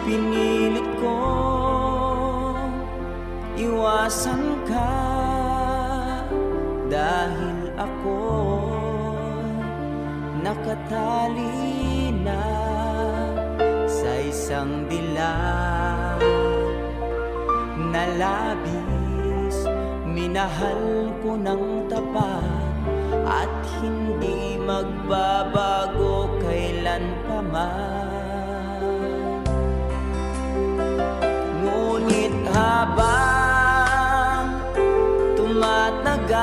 Pinilit ko iwasan ka dahil ako nakatali na sa isang dilag na labis. Minahal ko ng tapat at hindi magbabago kailan pa man. Ngunit habang tumatagal,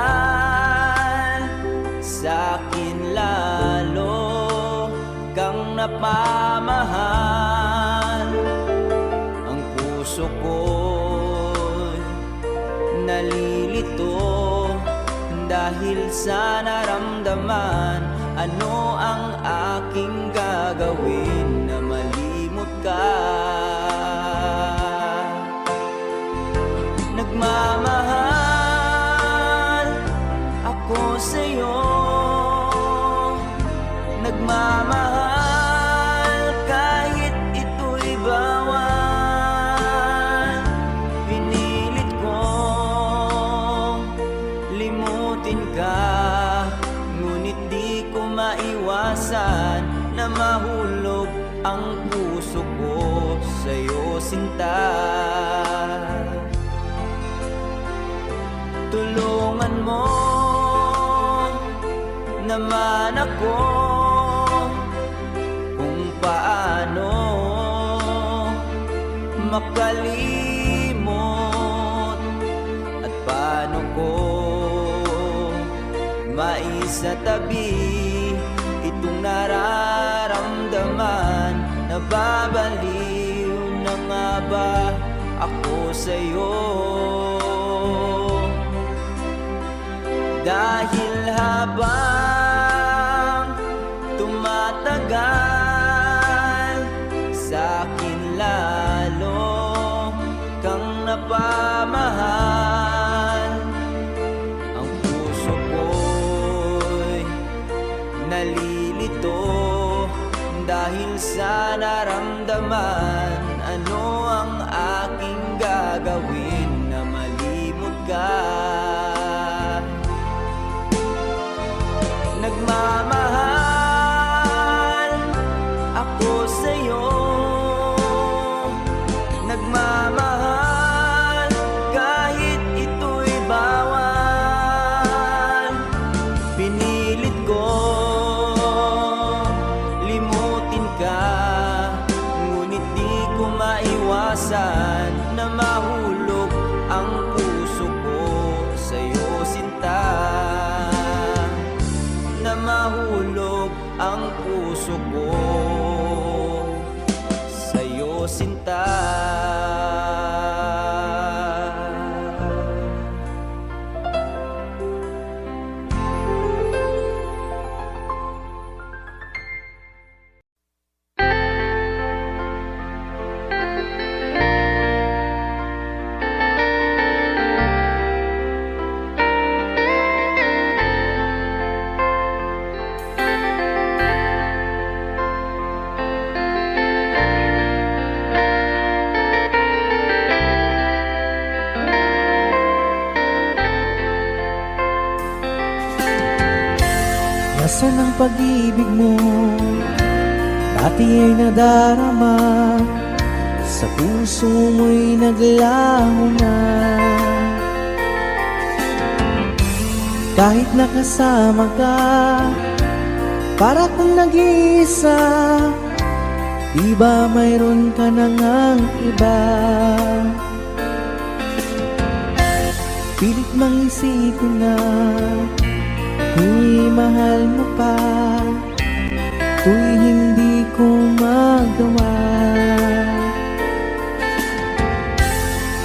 sa'kin lalo kang napamahal. Ang puso ko'y nalilito dahil sa naramdaman. Ano ang aking gagawin na malimot ka? Nagmamahal ako sa'yo, nagmamahal kahit ito'y bawal. Pinilit kong limutin ka, ngunit di ko maiwasan na mahulog ang puso ko sa'yo, sinta. Tulungan mo naman ako kung paano makalimot at paano ko maisatabi itong nararamdaman. Nababaliw na nga ba ako sa'yo? Dahil habang tumatagal, sa'kin lalo kang napamahal. Ang puso ko'y nalilito dahil sa naramdaman. Ano ang aking gagawin na malimot ka? Nagmamahal ako sa'yo, nagmamahal kahit ito'y bawal. Pinilit ko limutin ka, ngunit di ko maiwasan na mahulog ang puso ko sa'yo, sinta. Na mahulog ang puso ko sa'yo, sinta. Nasaan ang pag-ibig mo? Dati ay nadarama, sa puso mo'y naglaho na. Kahit nakasama ka, para kung nag-iisa, di ba mayroon ka na ngang iba? Pilit mang isipin na tuw'y mahal mo pa, tuw'y hindi ko magawa.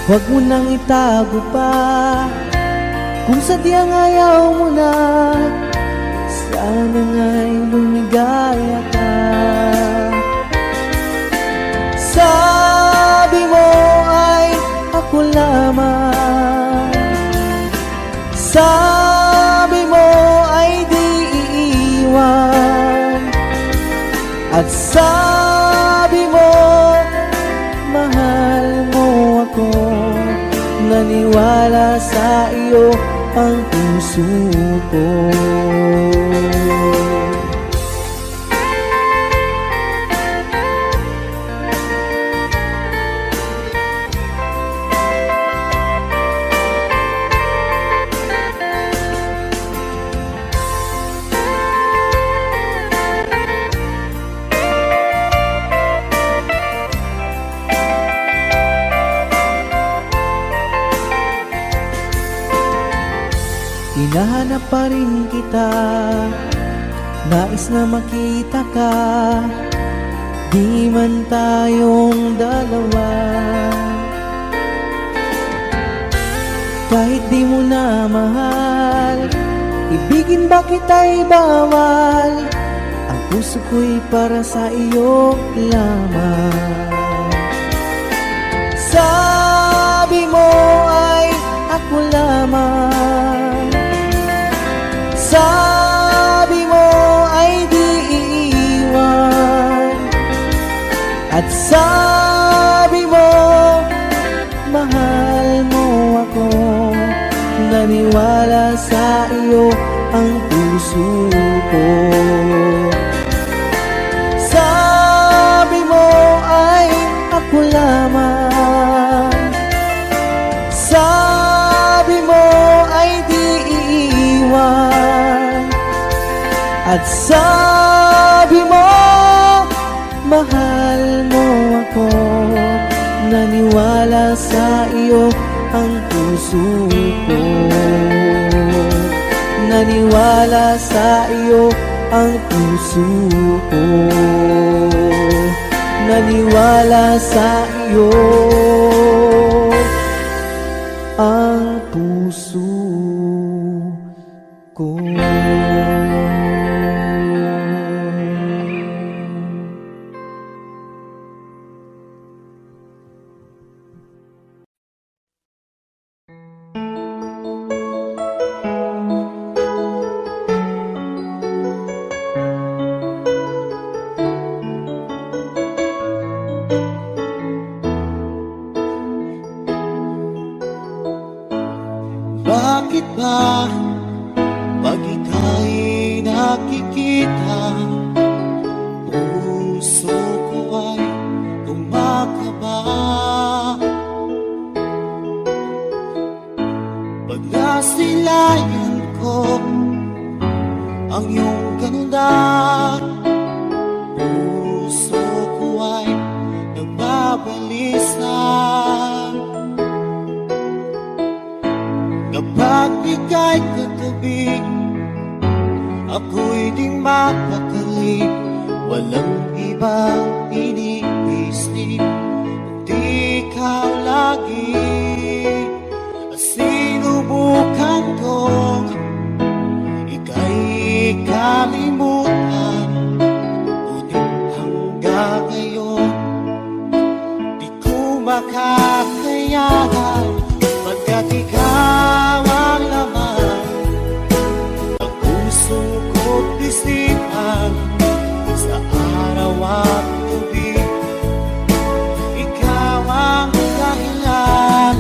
Huwag mo nang itago pa, kung sadyang ayaw mo na, sana nga'y lumigaya ka. Sabi mo ay ako lamang, sabi mo ay di iiwan, at sabi mo puso ko. Hinahanap pa rin kita, nais na makita ka, di man tayong dalawa. Kahit di mo na mahal, ibigin ba kita'y bawal, ang puso ko'y para sa iyo lamang. Sabi mo ay ako lamang, sabi mo ay di iiwan, at sabi mo mahal mo ako. Naniwala sa iyo ang puso ko. Sabi mo ay ako lamang, sabi mo ay di iiwan, at sabi mo mahal mo ako. Naniwala sa iyo ang puso ko. Naniwala sa iyo ang puso ko. Naniwala sa iyo ang puso ko. Bakit ba pag ika'y nakikita, puso ko ay kumakaba? Pag nasilayan ko ang iyong ganda, puso ko ay nagbabalisa. Kapag ika'y katabi, ako'y di mapakali. Walang ibang iniisip, kundi ikaw lagi. Sinubukan kong ika'y kalimutan, ngunit hanggang ngayon di ko makakayanan. Pagkat ikaw ang laman ng puso ko't isipan, sa araw at gabi, ikaw ang dahilan.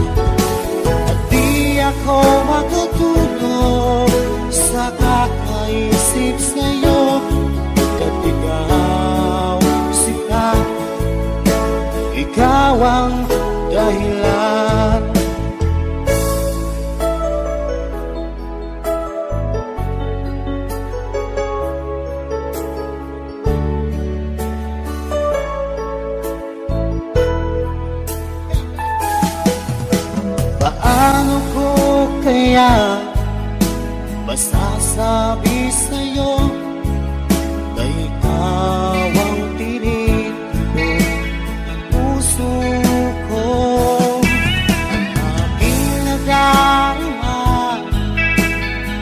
At di ako makatulog sa kakaisip sa'yo, pagkat ikaw sila, ikaw ang dahilan. Paano ko kaya masasabi sa'yo na ikaw ang tinitibok ng puso ko? Ang aking nadarama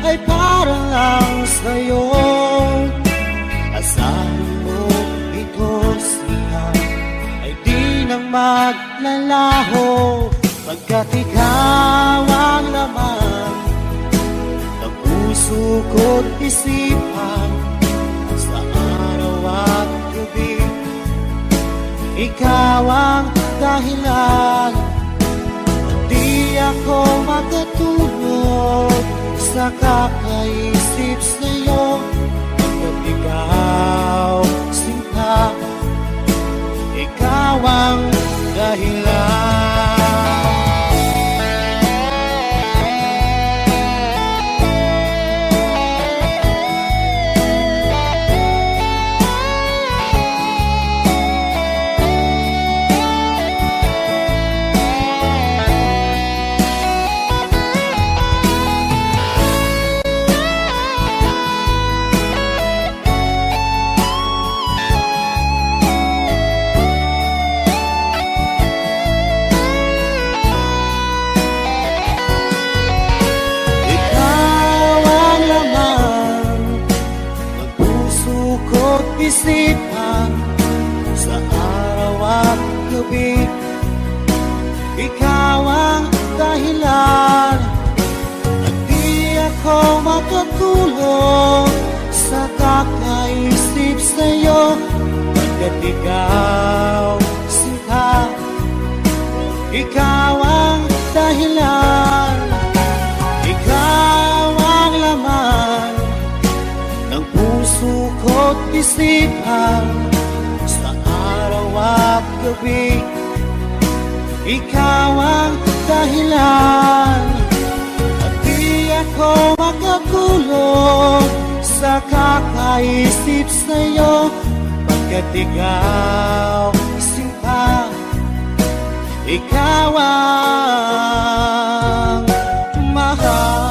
ay para lang sa'yo. Asahan mo ito siya ay di nang maglalaho, pagkat ikaw ang laman ng puso ko't isipan, sa araw at gabi, ikaw ang dahilan. Di ako makatulog sa kakaisip sa'yo. Pagkat ikaw, sinta, ikaw ang dahilan. Isipan sa araw at gabi, ikaw ang dahilan at di ako makatulog sa kakaisip sa'yo. Pagkat ikaw, sinta, ikaw ang dahilan, ikaw ang laman ng puso ko't isipan sa araw at gabi. Ikaw ang dahilan at di ako makatulog sa kakaisip sa'yo. Pagkat ikaw, sinta, ikaw ang mahal.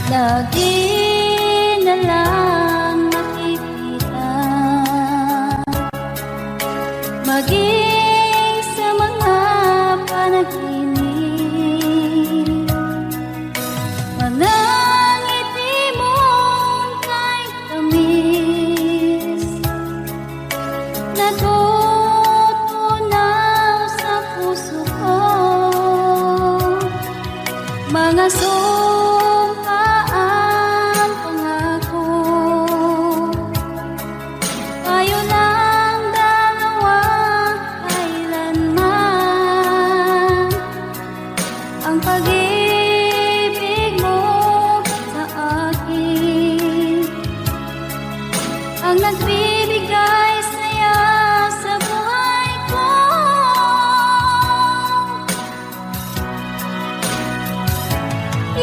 Lagi na lang nakikita, maging sa mga panaginip, mga ngiti mong kahit tamis, natutunaw sa puso ko, mga ang nagbibigay saya sa buhay ko.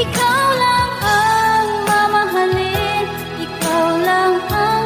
Ikaw lang ang mamahalin, ikaw lang ang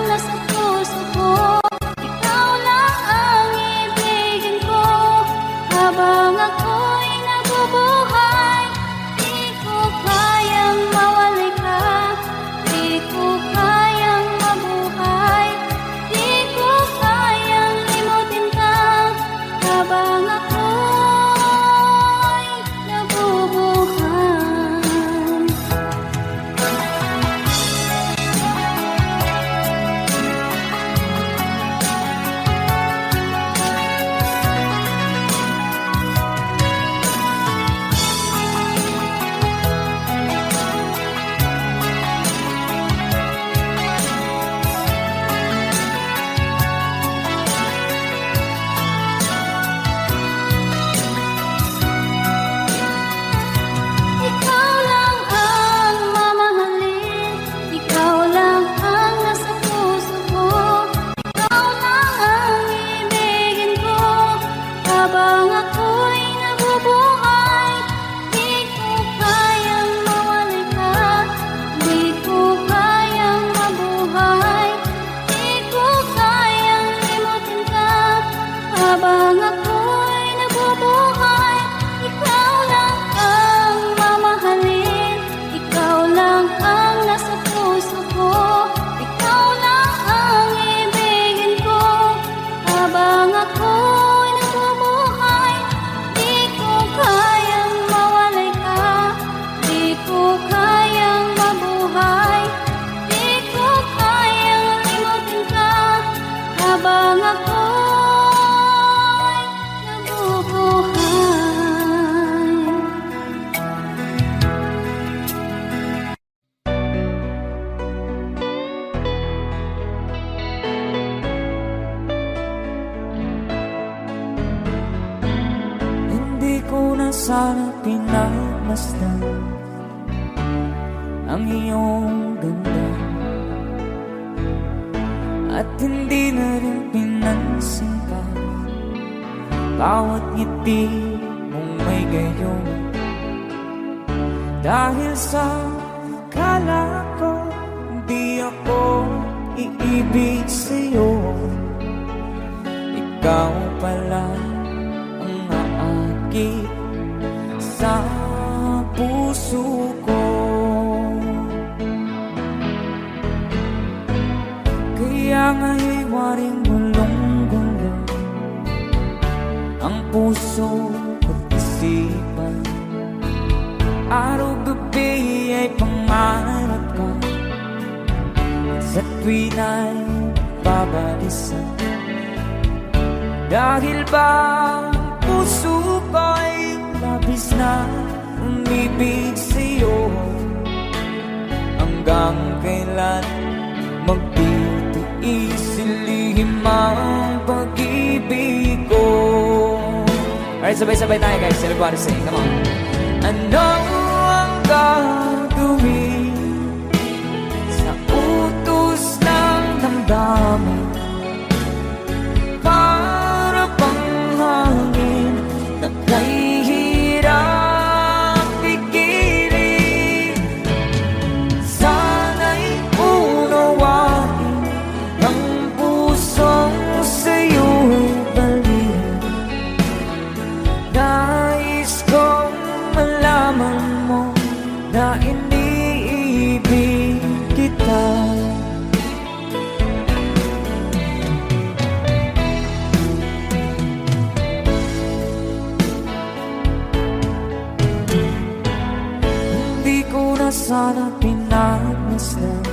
sana pinagmasdan ang iyong ganda, at hindi na rin pinansin pa bawat ngiti mong may gayon. Dahil sa akala ko di ako iibig sa'yo, ikaw pala ang aakit sa puso ko. Kaya nga'y waring gulong-gulo ang puso at isipan. Araw-gabi ay pangarap ka, sa tuwin ay babalisan. Dahil ba ang puso ko'y labis na umibig sa'yo, hanggang kailan magtitiis silihim ang pag-ibig ko. Alright, sabay-sabay tayo guys, everybody sing, come on. Ano ang gagawin sa utos ng damdamin? Para bang hangin na kahihirap pigilan? Sana'y unawain ang pusong sa'yo'y baliw. Nais kong malaman mo na iniibig kita. Hindi ko na sana pinagmasdan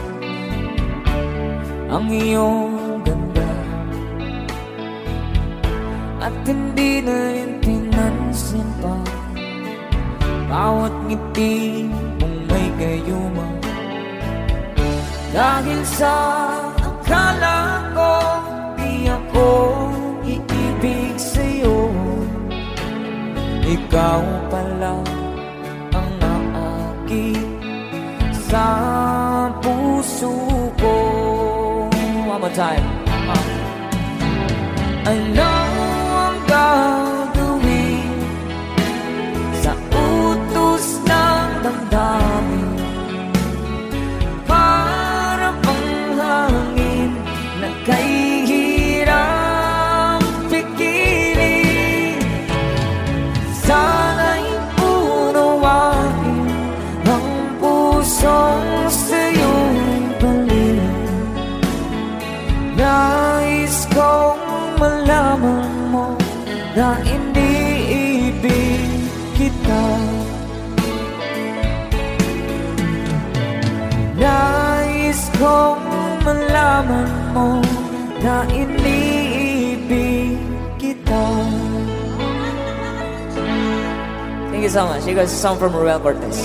ang iyong ganda, at hindi na rin pinansin pa bawat ngiti mong may gayuma. Dahil sa akala ko di ako iibig sa'yo, ikaw pala ang aakit sa puso ko. One more time. Ano ang gagawin sa utos ng damdamin? Para bang hangin na kahihirap pigilan? Sana'y unawain ang pusong sa'yo'y baliw. Nais kong malaman mo na iniibig kita. Nais kong malaman mo na iniibig kita. Thank you so much. You guys, a song from Ruel Cortez.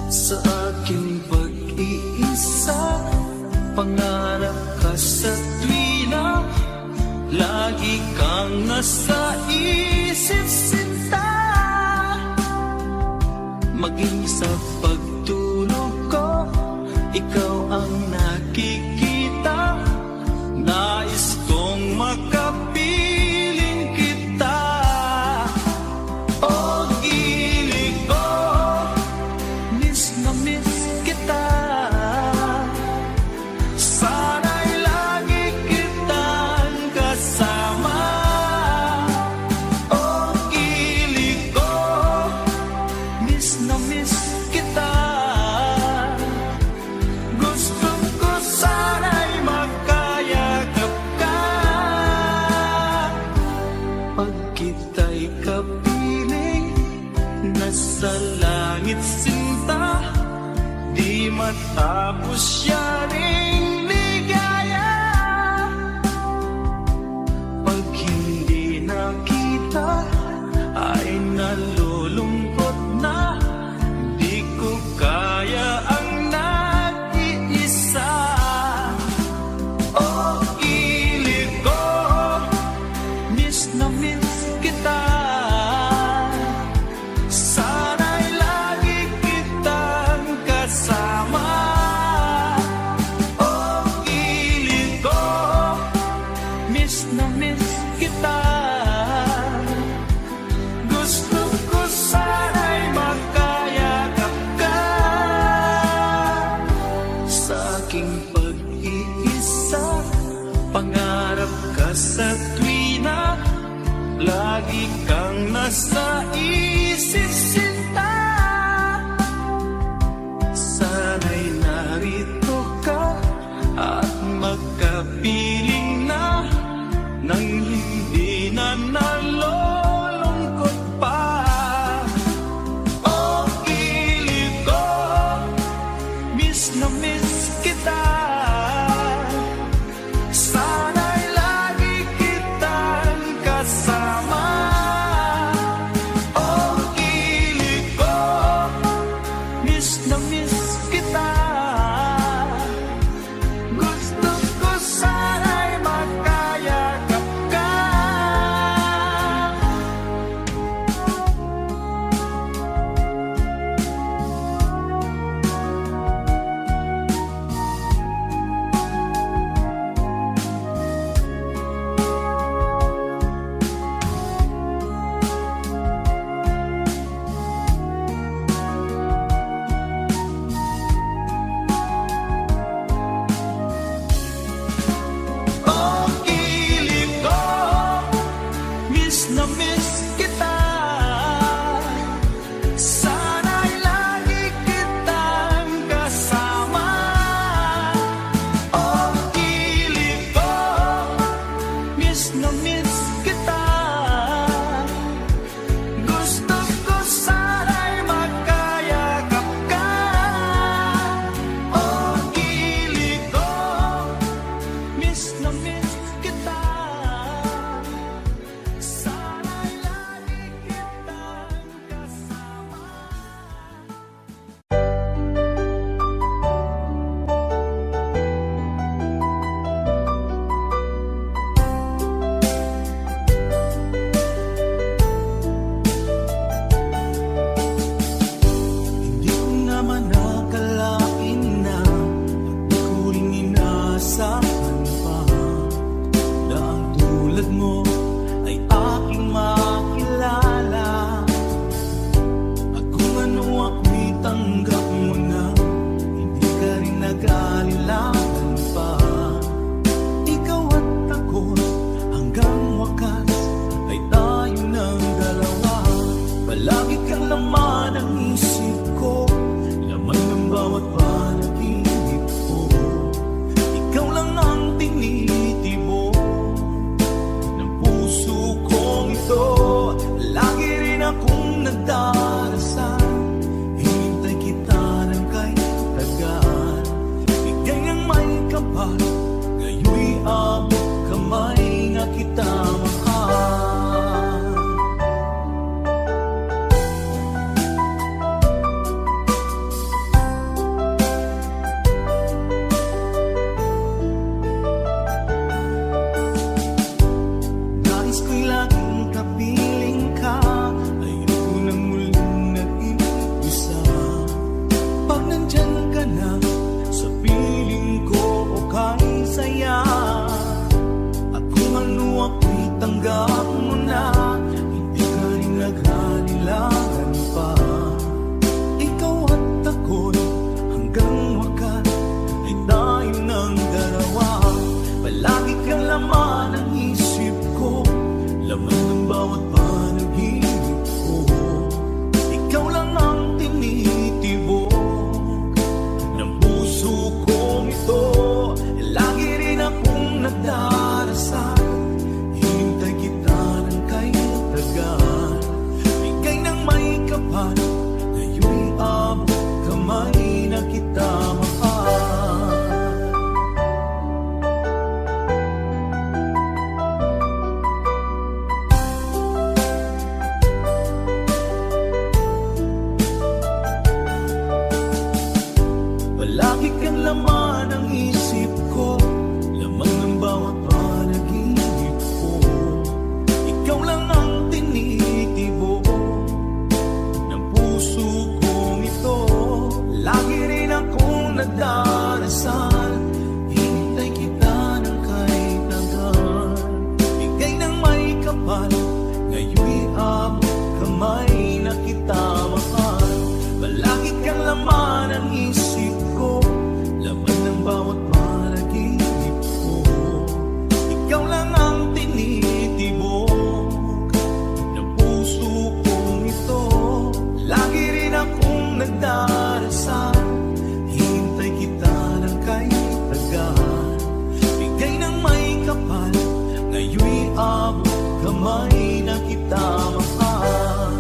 Sa aking pag-iisa, pangarap ka sa tuwina, lagi kang nasa isip sinta. Maging sa pagtulog ko, ikaw ang nakikita. Nais kong makapiling kita. O gilig ko, miss na miss kita. Sana'y lagi kitang kasama. O gilig ko, miss na miss kita. nasa langit sinta, di matapos yaring ligaya. Pag hindi nakita ay nalulungkot na, di ko kaya ang nag-iisa. Oh, ilig ko, miss na miss kita. Sana'y lagi kitang kasama. Oh, ilig ko, miss na miss kita. Gusto ko sana'y makayakap ka. Sa aking pag-iisa, pangarap ka sa tuwina, lagi kang nasa isip sinta. Sana'y narito ka at magkapiling na, nang hindi na nalulungkot pa. Oh, ilig ko, miss na miss kita. Sana'y lagi kitang kasama. Oh, ilig na kita mahal. Palagi kang laman ng isip ko, lamang ng bawat panaginip ko. Ikaw lang ang tinitibo ng puso kong ito. Lagi rin akong nagdarasal, hintay kita ng kahit hanggan. Bigay ng may kapal, ngayon'y abot kamay na kita mahal. Palagi kang laman ng isip ko, laman ng bawat panaginip ko. Ikaw lang ang tinitibok ng puso kong ito. Lagi rin akong nagdarasal, hintay kita ng kahit tagal. Bigay ng may kapal, ngayon'y abot kamay na kita mahal.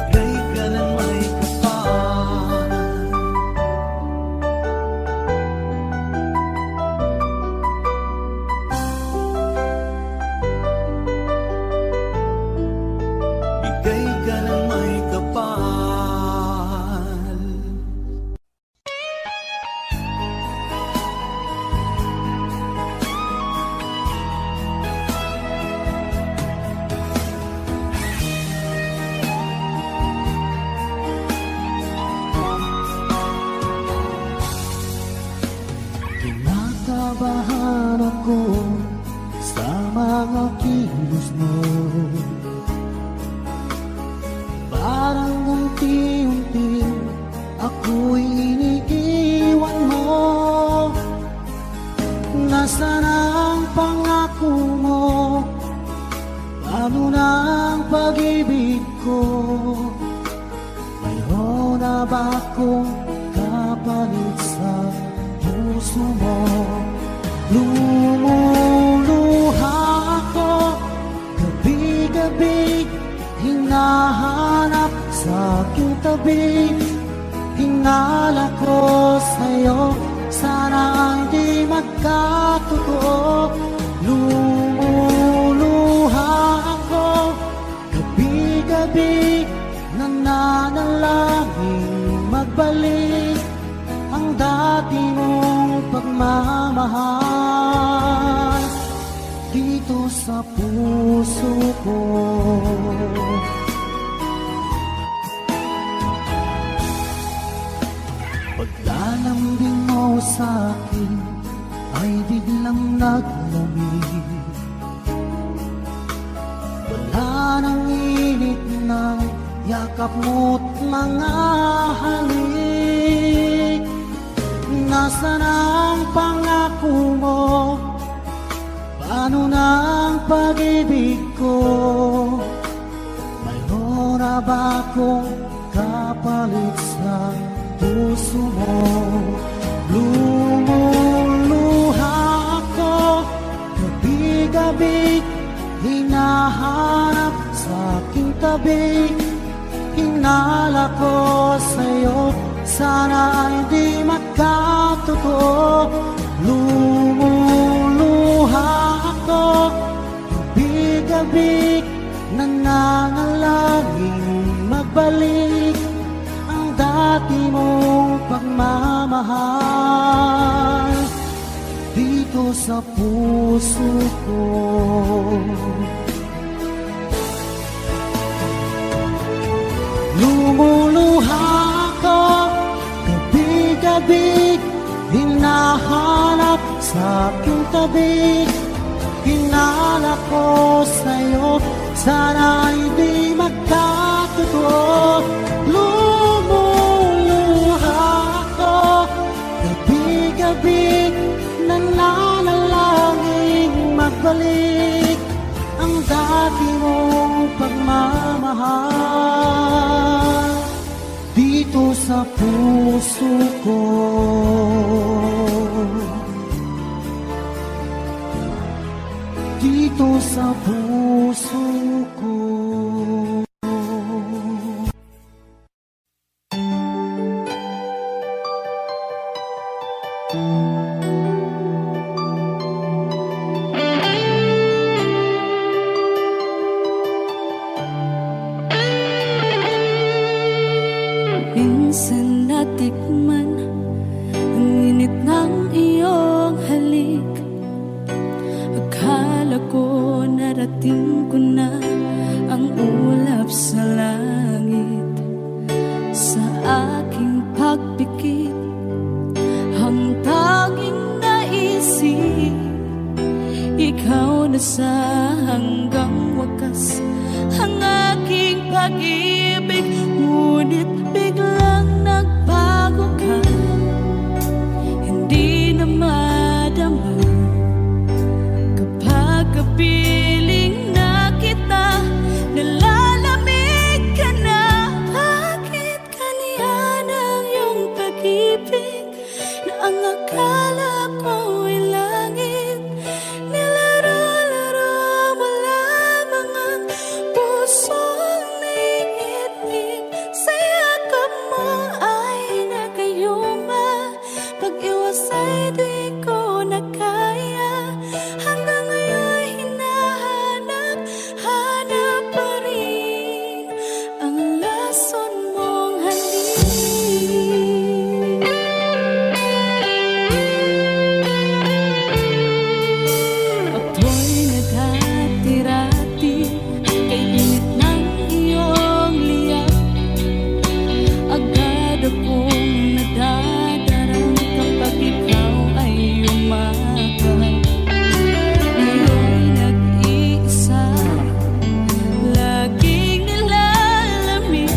Bigay ka ng may kapal. Bigay ka ng may kapal. Kinakabahan ako sa mga kilos mo. Parang unti-unti ako'y iniiwan mo. Nasaan ang pangako mo? Paano na ang pag-ibig ko? Mayroon na ba akong kapalit sa puso mo? Lumuluha ako gabi-gabi, hinahanap sa aking tabi. Hinala ko sa'yo, sana hindi magkatotoo. Lumuluha ako gabi-gabi, nananalangin magbalik ang dati mong pagmamahal dito sa puso ko. Paglalambing mo sa'kin ay biglang naglamig. Wala nang init ng yakap mo't mga halik. Nasaan ang pangako mo? Paano na ang pag-ibig ko? Mayroon na ba akong kapalit sa puso mo? Lumuluha ako gabi-gabi, hinahanap sa aking tabi. Hinala ko sa'yo, sana hindi magkatotoo. Lumuluha ako gabi-gabi, nananalangin magbalik ang dati mong pagmamahal dito sa puso ko. Lumuluha ako gabi-gabi, hinahanap sa aking tabi. Hinala ko sa'yo, sana hindi magkatotoo. Lumuluha ako gabi-gabi, nananalangin magbalik ang dati mong pagmamahal dito sa puso ko. dito sa puso ko. Minsan natikman ang init ng iyong halik. Akala ko narating ko na ang ulap sa langit. Sa aking pagpikit, ang tanging naisip, ikaw na sa hanggang wakas ang aking pag-ibig. Ngunit biglang nagbago ka, hindi na madama. Kapag kapiling na kita, nalalamig ka na. Bakit kaniyan ang iyong pag-ibig na ang akala ko ay langit? Nilaro-laro mo lamang ang pusong naiinip. Sa yakap mo ay nagayuma, pag-iwas ay di ko na kaya. Hanggang ngayon hinahanap-hanap pa rin ang lason mong halik. Ako'y naghatirati kay init ng iyong liyak. Agad akong nadadarang kapag ikaw ay umakap. Ngayon nag-iisa, laging nilalamig.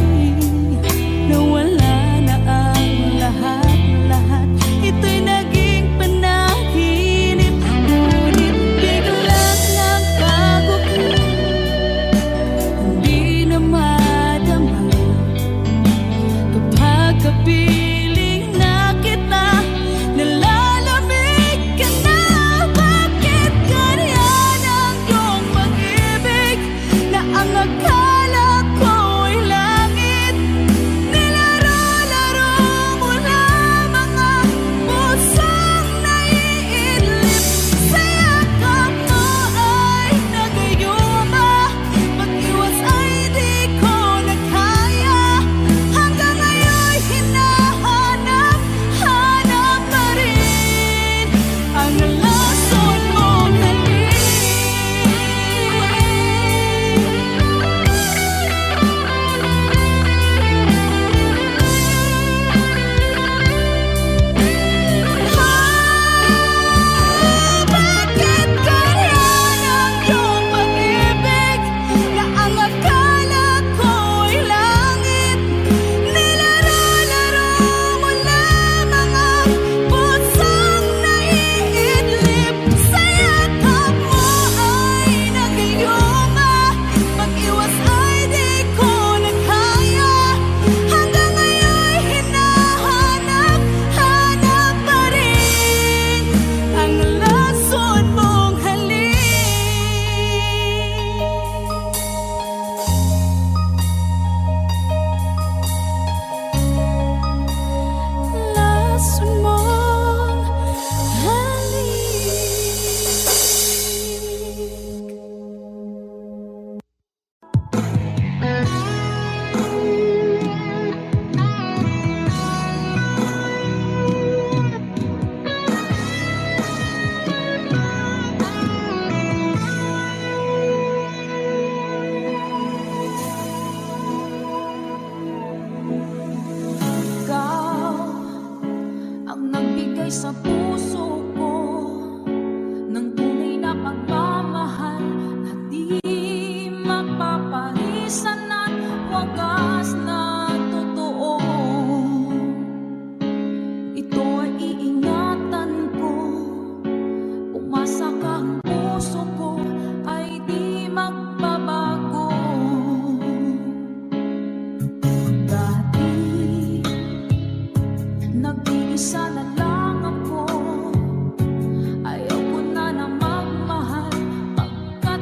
Nawala na ang lahat-lahat, ito'y naging panaginip. Ngunit biglang nagbago ka, hindi na madama. Kapag kapiling na kita, nalalamig ka na. Bakit ganyan ang iyong pag-ibig na ang akala ko ay langit? Nilaro-laro mo lamang ang pusong naiidlip. Sa yakap mo ay nagayuma, pag-iwas ay di ko na kaya. Hanggang ngayon hinahanap-hanap pa rin ang lason mong halik. Bakit ganyan ang iyong pag-ibig na ang akala ko ay langit? Nilaro-laro mo lamang ang pusong naiidlip. Sa yakap mo ay nagayuma, pag-iwas ay di ko na kaya. Hanggang ngayon hinahanap-hanap pa rin ang lason mong halik. Lason mong Ikaw ang nagbigay sa puso ko ng tunay na pagmamahal na di mapapalisan at wagas na totoo. Ito ay iingatan ko, umasa ka ang puso ko ay di magbabago. Dati nag-iisa na lang ako, ayaw ko na magmahal pagkat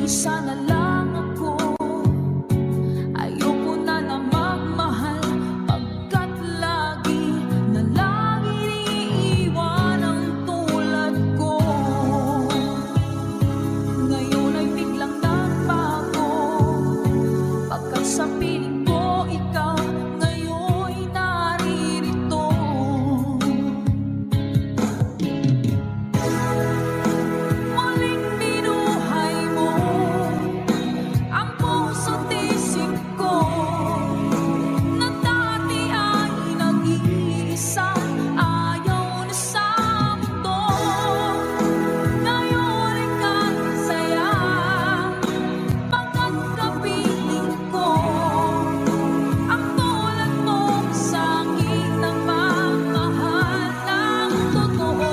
Isa na lang ako, ayoko na na magmahal, pagkat lagi na lang iniiwan ang tulad ko. Ngayon ay biglang nagbago, pagkat sa piling ko ikaw ngayon'y naririto. Muling binuhay mo ang puso't isip ko, na dati ay nag-iisa, ayaw na sa mundo. Ngayon ay kahit saya, pagkat kapiling ko ang tulad mo sa aking nagmamahal ng totoo.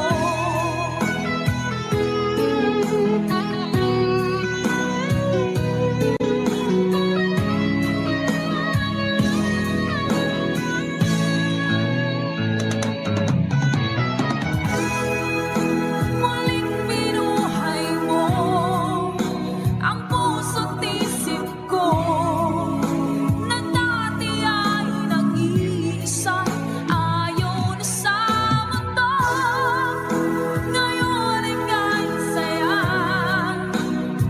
Muling binuhay mo ang puso't isip ko, na dati ay nag-iisa, ayaw na sa mundo. Ngayon ay kahit saya,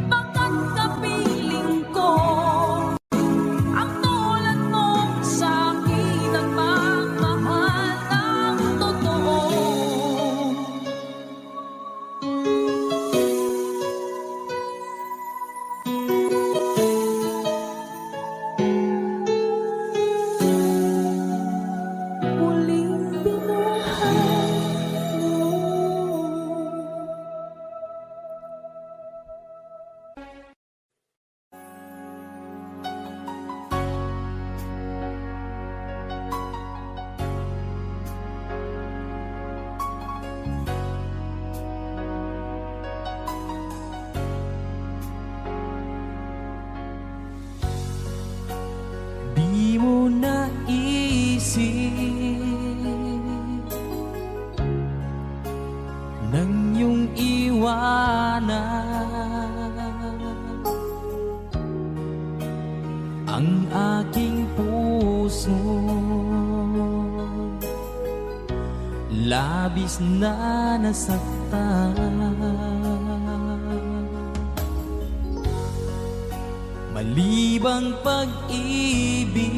pagkat kapiling ko ang tulad mo sa akin nagmamahal ng totoo. Muling binuhay mo. Di mo naisip nang iyong iwanan ang aking puso, labis na nasaktan. Malibang pag-ibig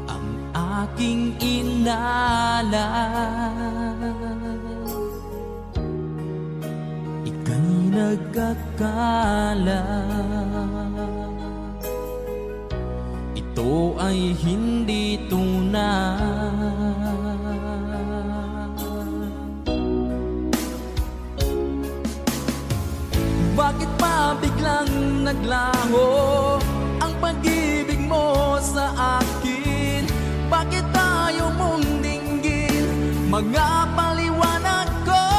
ang aking inalan, ika'y nagkakala ito ay hindi tunay. Bakit pa biglang naglaho ang pag-ibig mo sa akin? Bakit tayo mong dinggin mga paliwanag ko?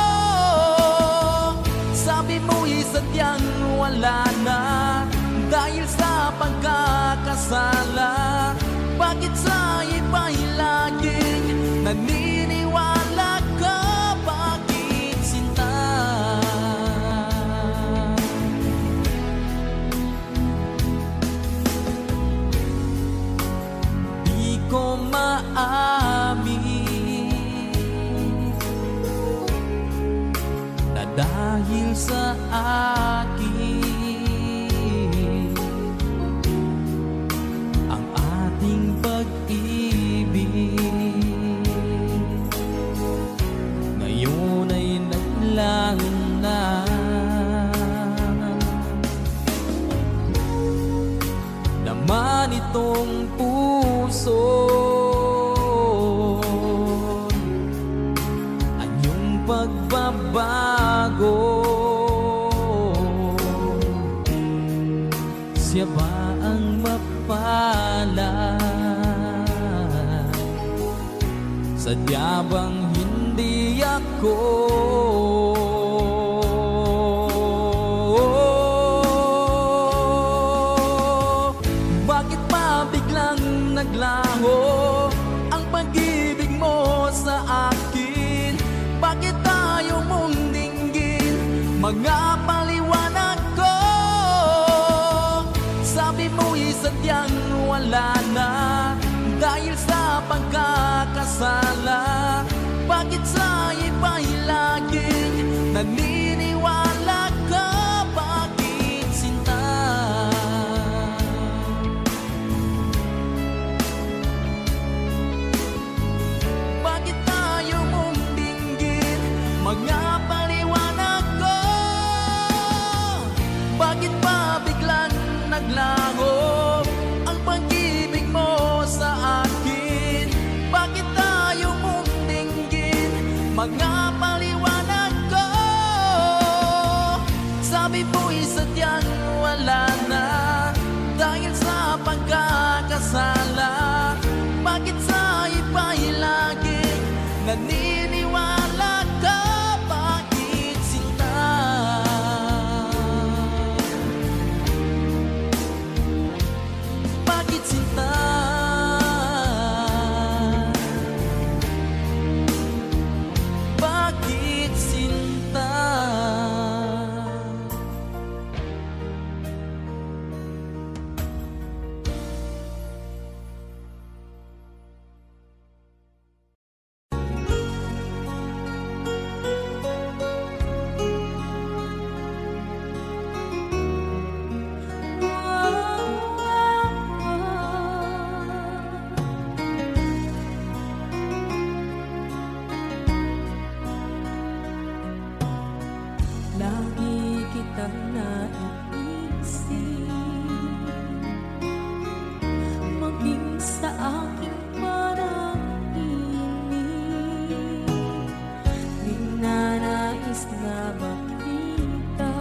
Sabi mo'y sadyang wala na dahil sa pagkakasala. Bakit sa iba'y laging naniniwala ka? Bakit sinta? Di ko maamin na dahil sa akin ang ating pag-ibig ngayon ay naglaho na. Naman itong puso anyong pagbabago, siya ba ang mapalad? Sadya bang hindi ako? Bakit pa biglang naglaho ang pag-ibig mo sa akin? Bakit tayo mong dinggin mga paliwanag ko. Sabi mo'y sadyang wala na dahil sa pagkakasala. Bakit sa iba'y laging naniniwala ka? Bakit sinta? Bakit tayo mong dinggin? Mga paliwanag ko. Bakit pa biglang naglaho ang pag-ibig mo sa akin? Bakit tayo mong dinggin? Mga paliwanag ko. Sabi mo'y sadyang wala na dahil sa pagkakasala. Bakit sa iba'y laging naniniwala ka? Bakit sinta? Bakit sinta? Bakit sinta? Lagi kitang naiisip, maging sa aking parang inig. Di na nais na makita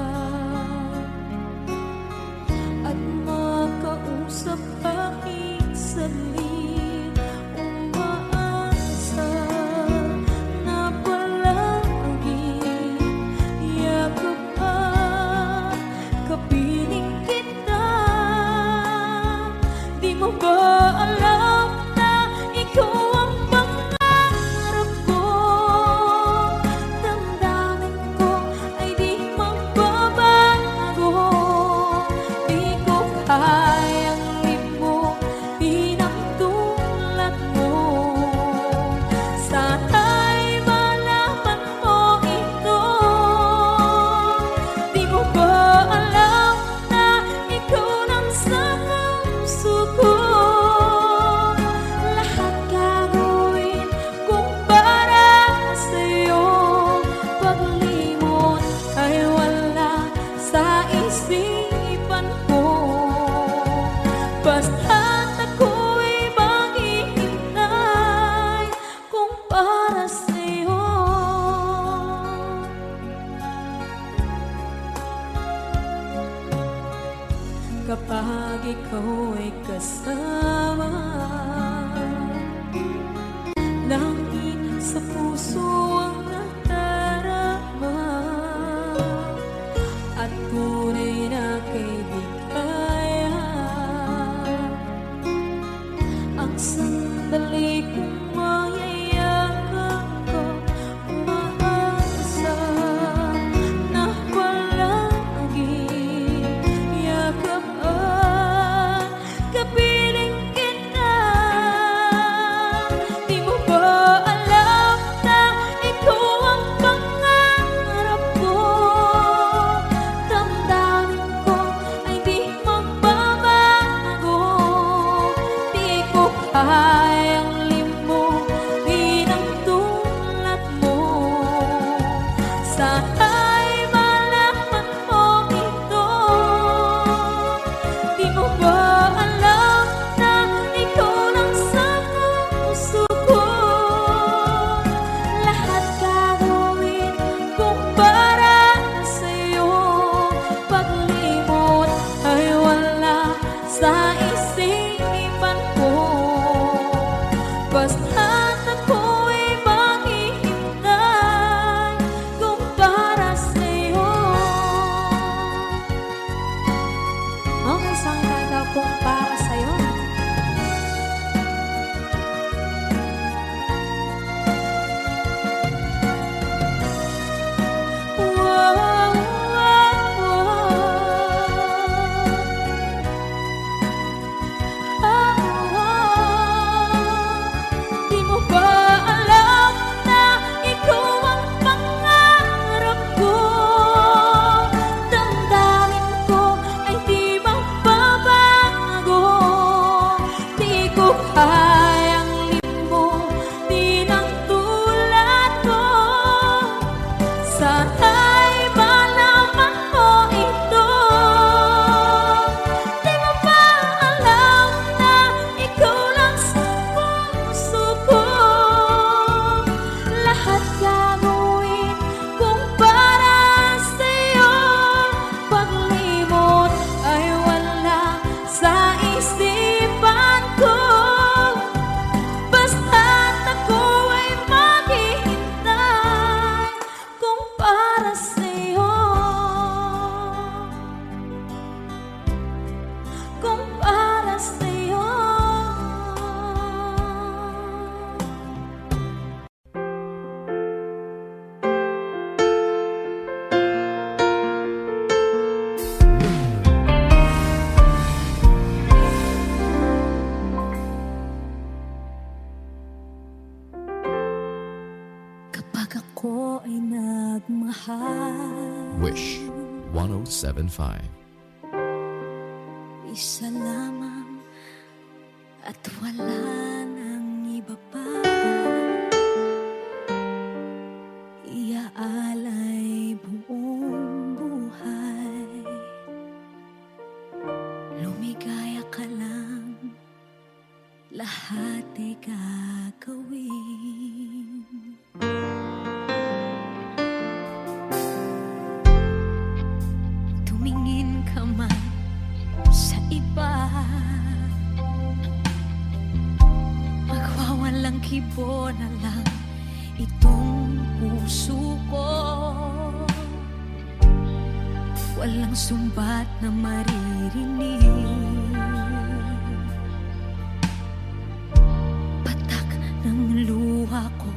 at makausap kahit saglit. Umaasa na palagi yakap at kapiling kita. Di mo ba alam na ikaw ang pangarap ko? Damdamin ko ay di magbabago. Di ko kayang limutin ang tulad mo. Sana'y malaman mo ito. Di mo ba alam na ikaw lang sa puso ko? Lahat gagawin kung para sa'yo. Paglimot ay wala sa isipan ko. Basta't ako'y maghihintay kung para sa'yo. Kapag ikaw ay kasama, langit sa puso ang nadarama at tunay na kaibigan. Ang sandali kong mayayakap ko, umaasa na palagi yakap at kapiling kita. Di mo ba alam na Pag ako ay nagmahal, Wish 1075. isa lamang at wala nang iba pa. Iaalay buong buhay, lumigaya ka lang, lahat ay gagawin. Tumingin ka man sa iba, magwawalang kibo na lang itong puso ko. Walang sumbat na maririnig, patak ng luha ko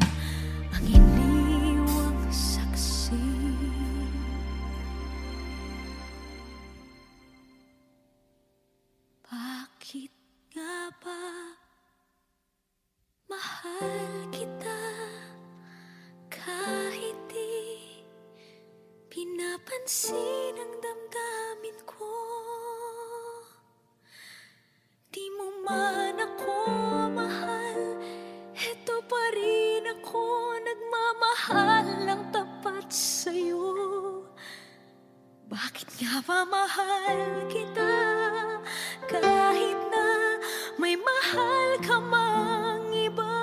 ang iniwang saksi. Bakit nga ba mahal kita kahit di pinapansin ang damdamin ko? Di mo man ako mahal, eto pa rin ako nagmamahal ng tapat sa'yo. Bakit nga ba mahal kita kahit na may mahal ka mang iba?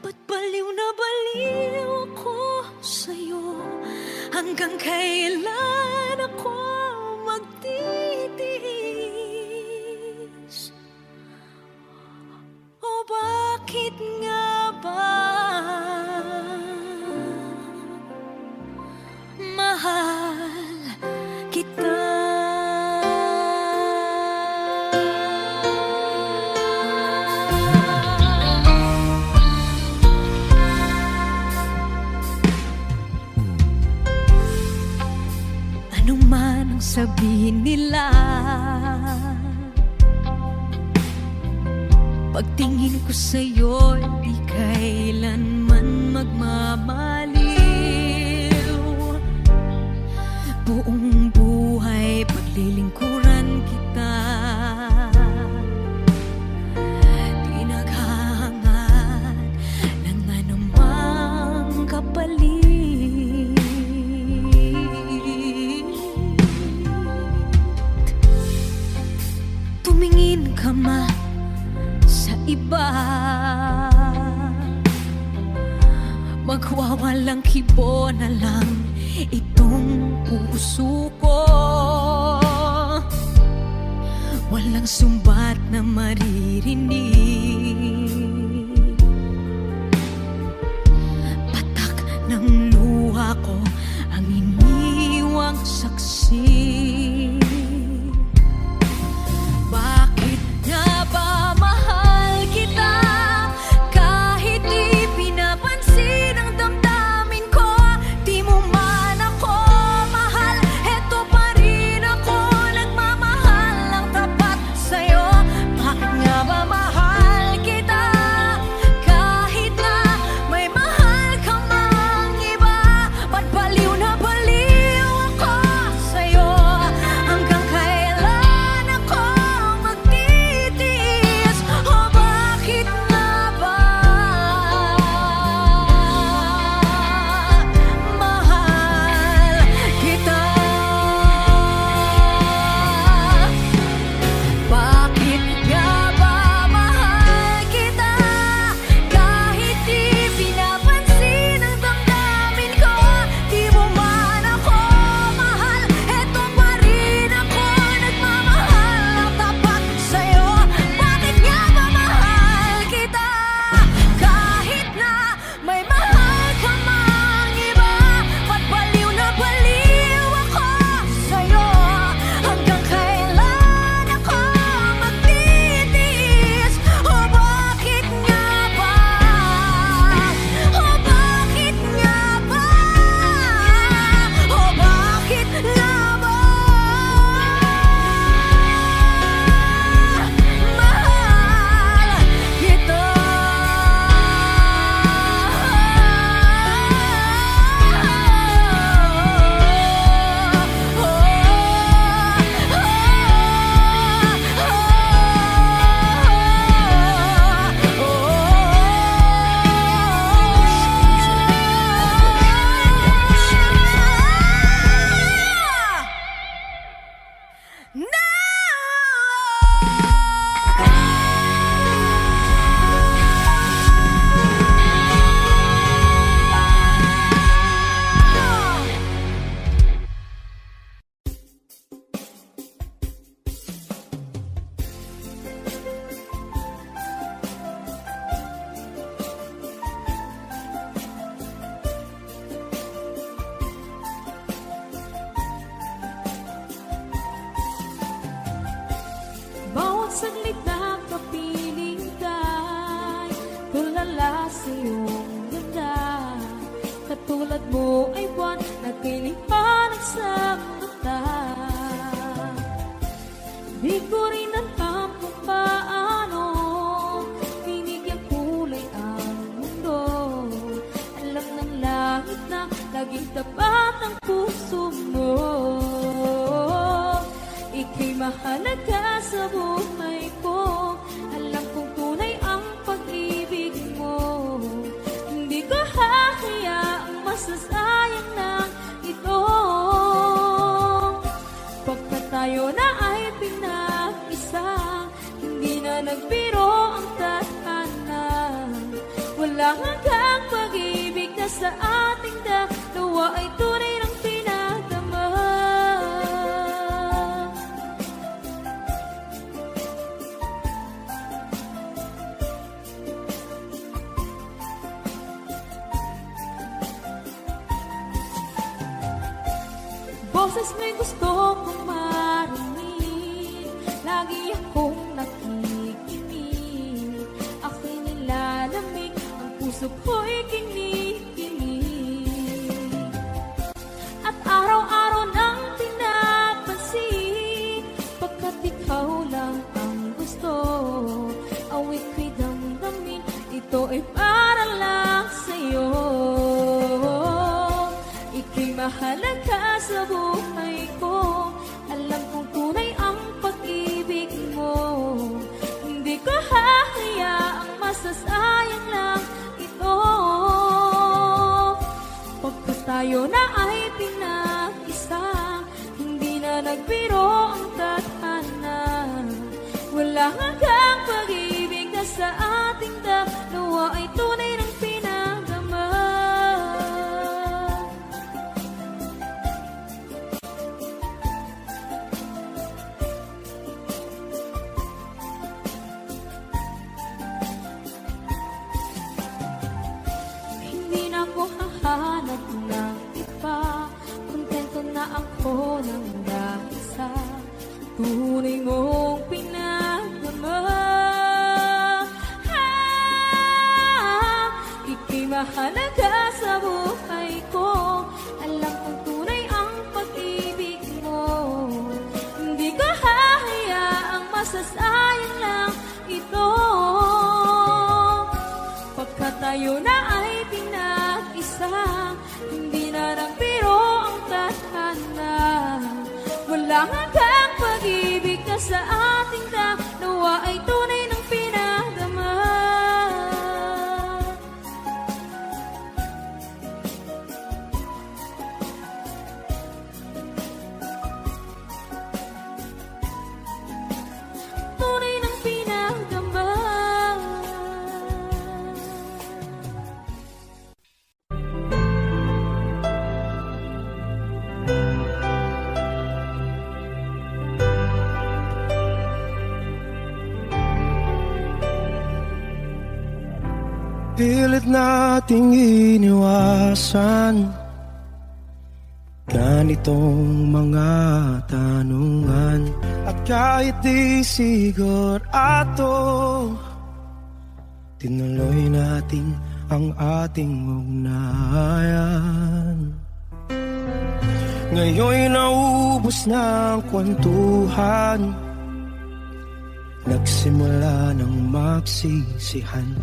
Ba't baliw na baliw ako sa'yo? Hanggang kailan ako magtitiis? O bakit nga ba mahal kita? Ano man ang sabihin nila, pagtingin ko sa'yo, di kailanman magmamaliw. Buong buhay paglilingkuran kita, di naghahangad ng anumang kapalit. Tumingin ka man sa iba, magwawalang kibo na lang itong puso ko. Walang sumbat na maririnig, patak ng luha ko ang iniwang saksi. Bakit nga ba mahal kita kahit di pinapansin ang damdamin ko? Di mo man ako mahal, eto pa rin ako nagmamahal ng tapat sa'yo. Bakit nga ba mahal mo ay buwan na tiniwanag sa mata. Di ko rin alam kung paano binigyan kulay ang mundo. Alam ng langit na laging tapat ang puso mo. Ika'y mahalaga sa buhay ko. Alam kong tunay ang pag-ibig mo. Hindi ko hahayaang masasayang na ito. Pagkat tayo na ay pinag-isa, hindi na nagbiro ang tadhana. Walang hanggang pag-ibig na sa ating dalawa ay tunay ng pinagdama. Boses may gusto kong marinig, lagi akong nakikinig. Ako'y nilalamig, ang puso ko'y kinikilig. At araw-araw nang pinapansin, pagkat ikaw lang ang gusto. Awit ko'y damdamin, ito ay para lang sa'yo. Ika'y mahalaga sa buhay ko. Alam kong tunay ang pag-ibig mo. Hindi ko hahayaang masasayang lang ito. Pagkat tayo na ay pinag-isa, hindi na nagbiro ang tadhana. Wala hanggang pag-ibig na sa ating dalawa ay tunay ng pinagdama. Hindi na ako hahanap ng iba, kontento na ako ng dahil sa tunay mong pinagdama. Ika'y mahalaga sa buhay ko. Alam kong tunay ang pag-ibig mo. Hindi ko hahayaang masasayang lang ito. Pagkat tayo na ay pinag-isa, hindi na nagbiro ang tadhana. Wala hanggang pag-ibig na sa ating dalawa ay tunay ng pinagdama. Tunay ng pinagdama. Pilit nating iniwasan ganitong mga tanungan. At kahit di sigurado, tinuloy natin ang ating ugnayan. Ngayon'y naubos na ang kwentuhan, nagsimula ng magsisihan.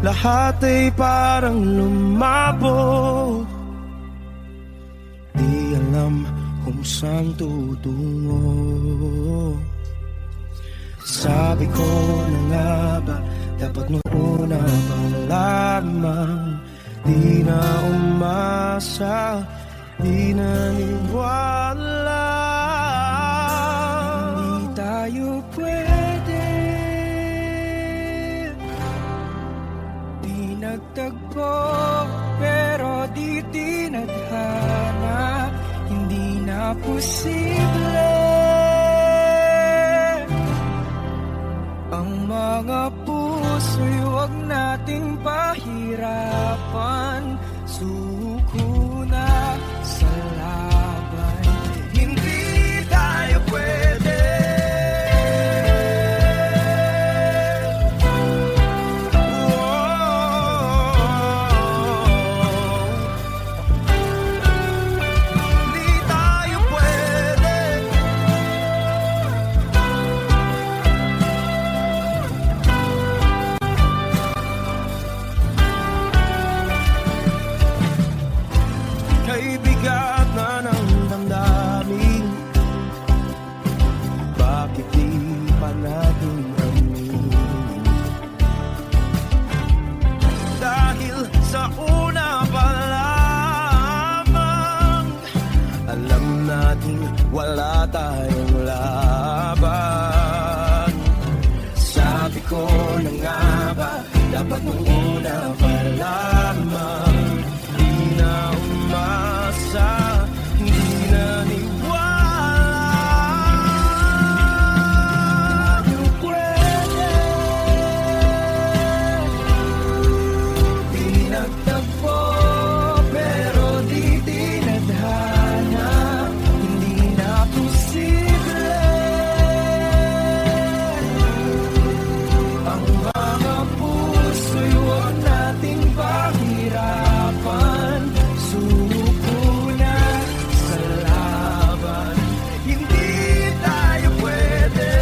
Lahat ay parang lumabo, di alam kung saan tutungo. Sabi ko na nga ba, dapat nung una pa lamang, di na umasa, di naniwala. Hindi tayo pwede, di nagtagpo, pero di tinadhana. Hindi na posible ang mga puso'y huwag nating pahirapan. Suko na sa laban, hindi tayo pwede. dapat nung una pa lamang. Di na umasa, hindi naniwala. Yung pwede, di nagtagpo, pero di tinadhana. Hindi na posible ang mga puso'y huwag nating pahirapan. Suko na sa laban. Hindi tayo pwede,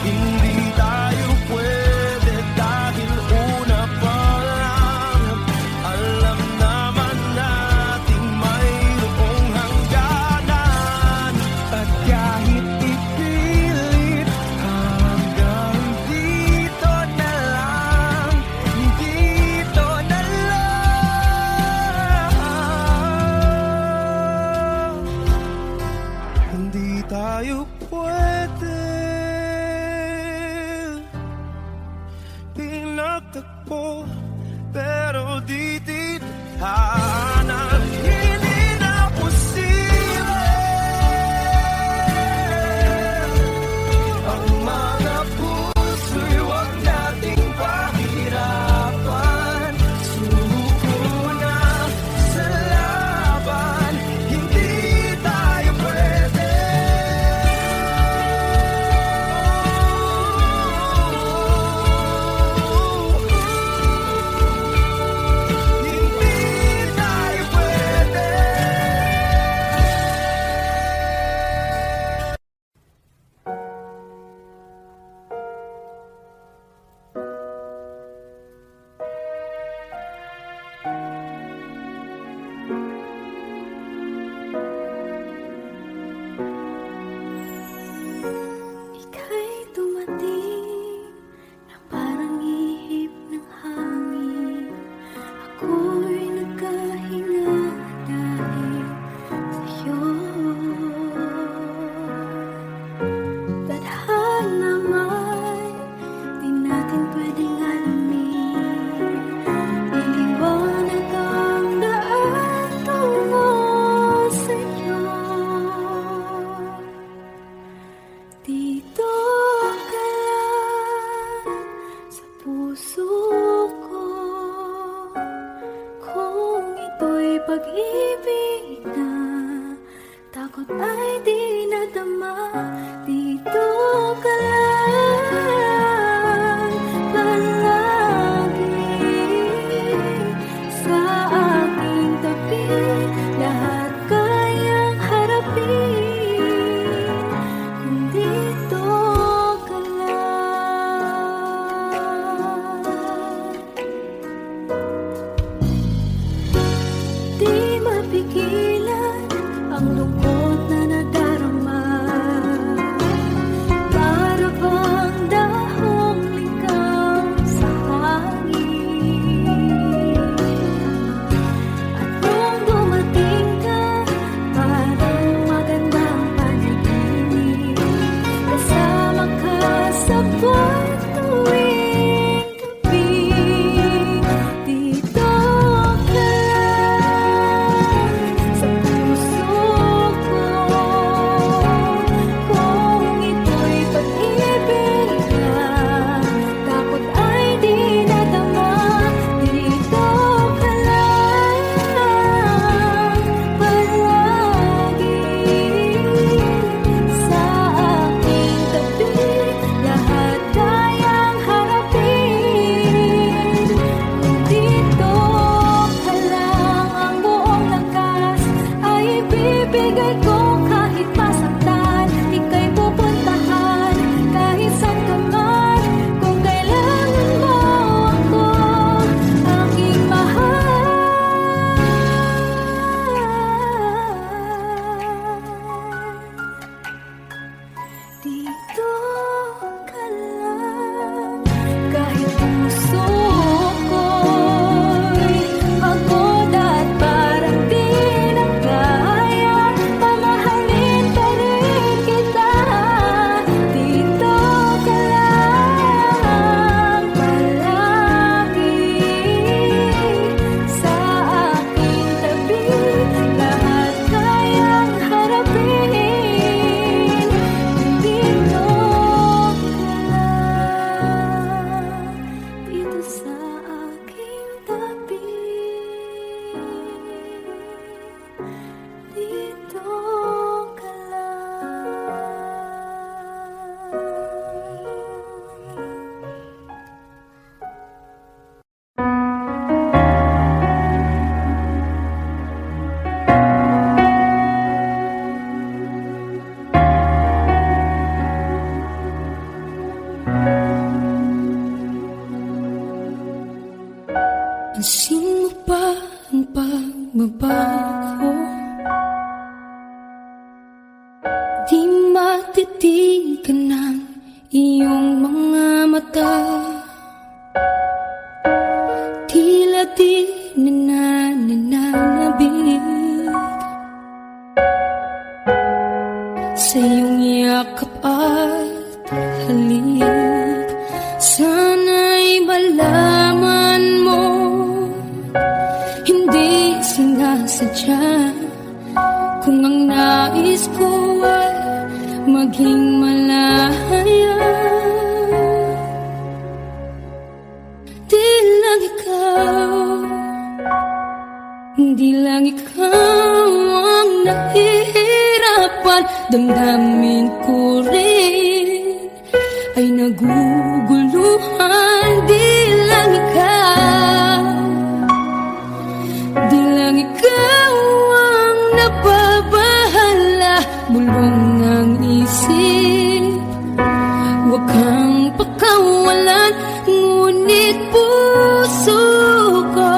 hindi tayo pwede dahil una pa lang alam naman nating mayroong hangganan. At kahit ipilit hanggang dito na lang, dito na lang. Hindi tayo pwede, pinagtagpo, pero di tinadhana. Hindi na posible ang mga puso'y huwag nating pahirapan. Suko na sa laban, hindi tayo pwede. Hindi tayo pwede. Ika'y dumating na parang ihip ng hangin. Ako'y nagkahinga dahil sa'yo. Tadhana man, di natin pwedeng alamin. Iliwanag ang daan tungo sa'yo. Dito ka lang sa puso ko. Kung ito'y pag-ibig na, takot ay di nadama. Dito ka lang palagi sa aking tabi. Lahat kayang harapin kung dito ka lang. Di Pansin mo ba ang pagbabago? Di matitigan ng iyong mga mata. Tila di nananabig sa iyong yakap at halik. Sana'y malaman mo, hindi sinasadya. Kung ang nais ko ay maging malaya, di lang ikaw, di lang ikaw ang nahihirapan. Damdamin ko rin ay naguguluhan. Di lang ikaw, di lang ikaw ang nababahala. Bulong ng isip, huwag kang pakawalan. Ngunit puso ko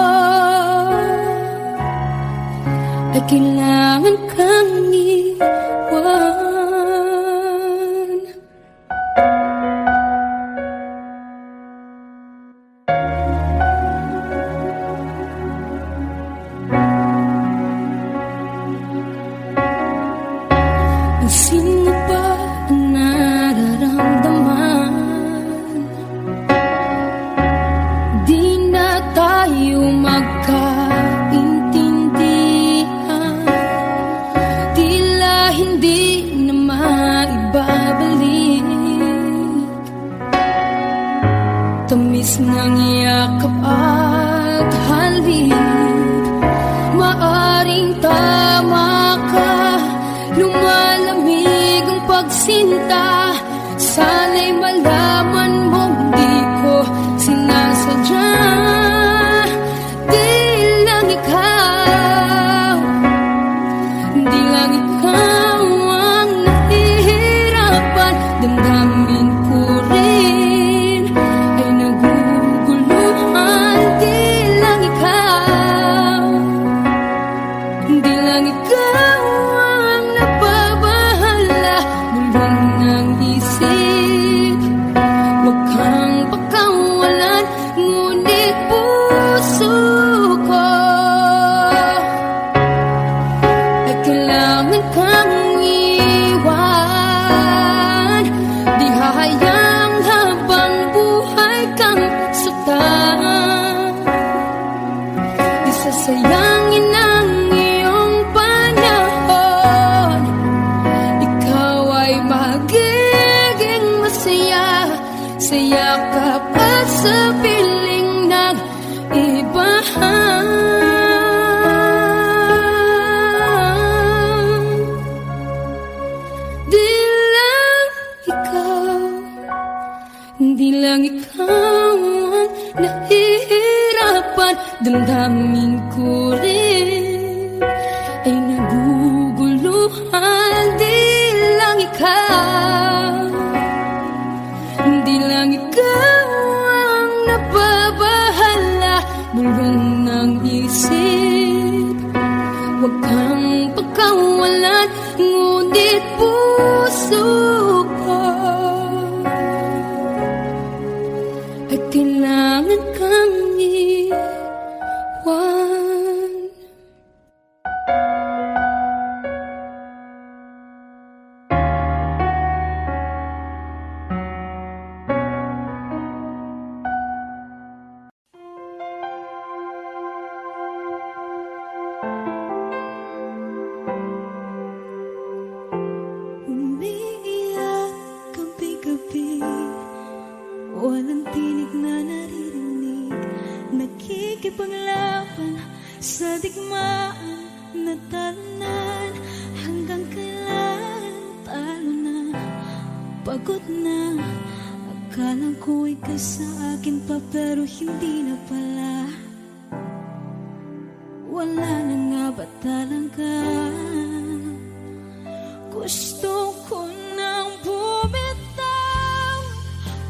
ay kailangan kang iwan. Pansin mo ba ang nararamdaman? Di na tayo magkaintindihan. Tila hindi na maibabalik tamis ng yakap at halik. Maaring tama ka, lumalamig ang pagsinta. Sana'y malaman mong di ko sinasadya. Di lang ikaw, di lang ikaw ang nahihirapan. Damdamin ko rin ay naguguluhan. Di lang ikaw, di lang ikaw ang nababahala. Bulong ng isip, huwag kang pakawalan. Ngunit puso ko ay kailangan kang iwan. Di hahayang habang buhay kang saktan. Di sasayangin ang iyong panahon. Ikaw ay magiging masaya sa yakap at sa piling ng iba. Di lang ikaw, di lang ikaw ang nahihirapan. Damdamin ko rin ay naguguluhan. Di lang ikaw, di lang ikaw ang nababahala. Bulong ng isip, huwag kang pakawalan. Ngunit puso ko ay kailangan kang iwan. Umiiyak gabi-gabi, walang tinig na naririnig. Nakikipaglaban sa digmaan na talunan. Hanggang kailan talo na, pagod na. Akala ko ikaw sa akin pa, pero hindi na pala. Wala na nga ba talaga? Gusto ko nang bumitaw,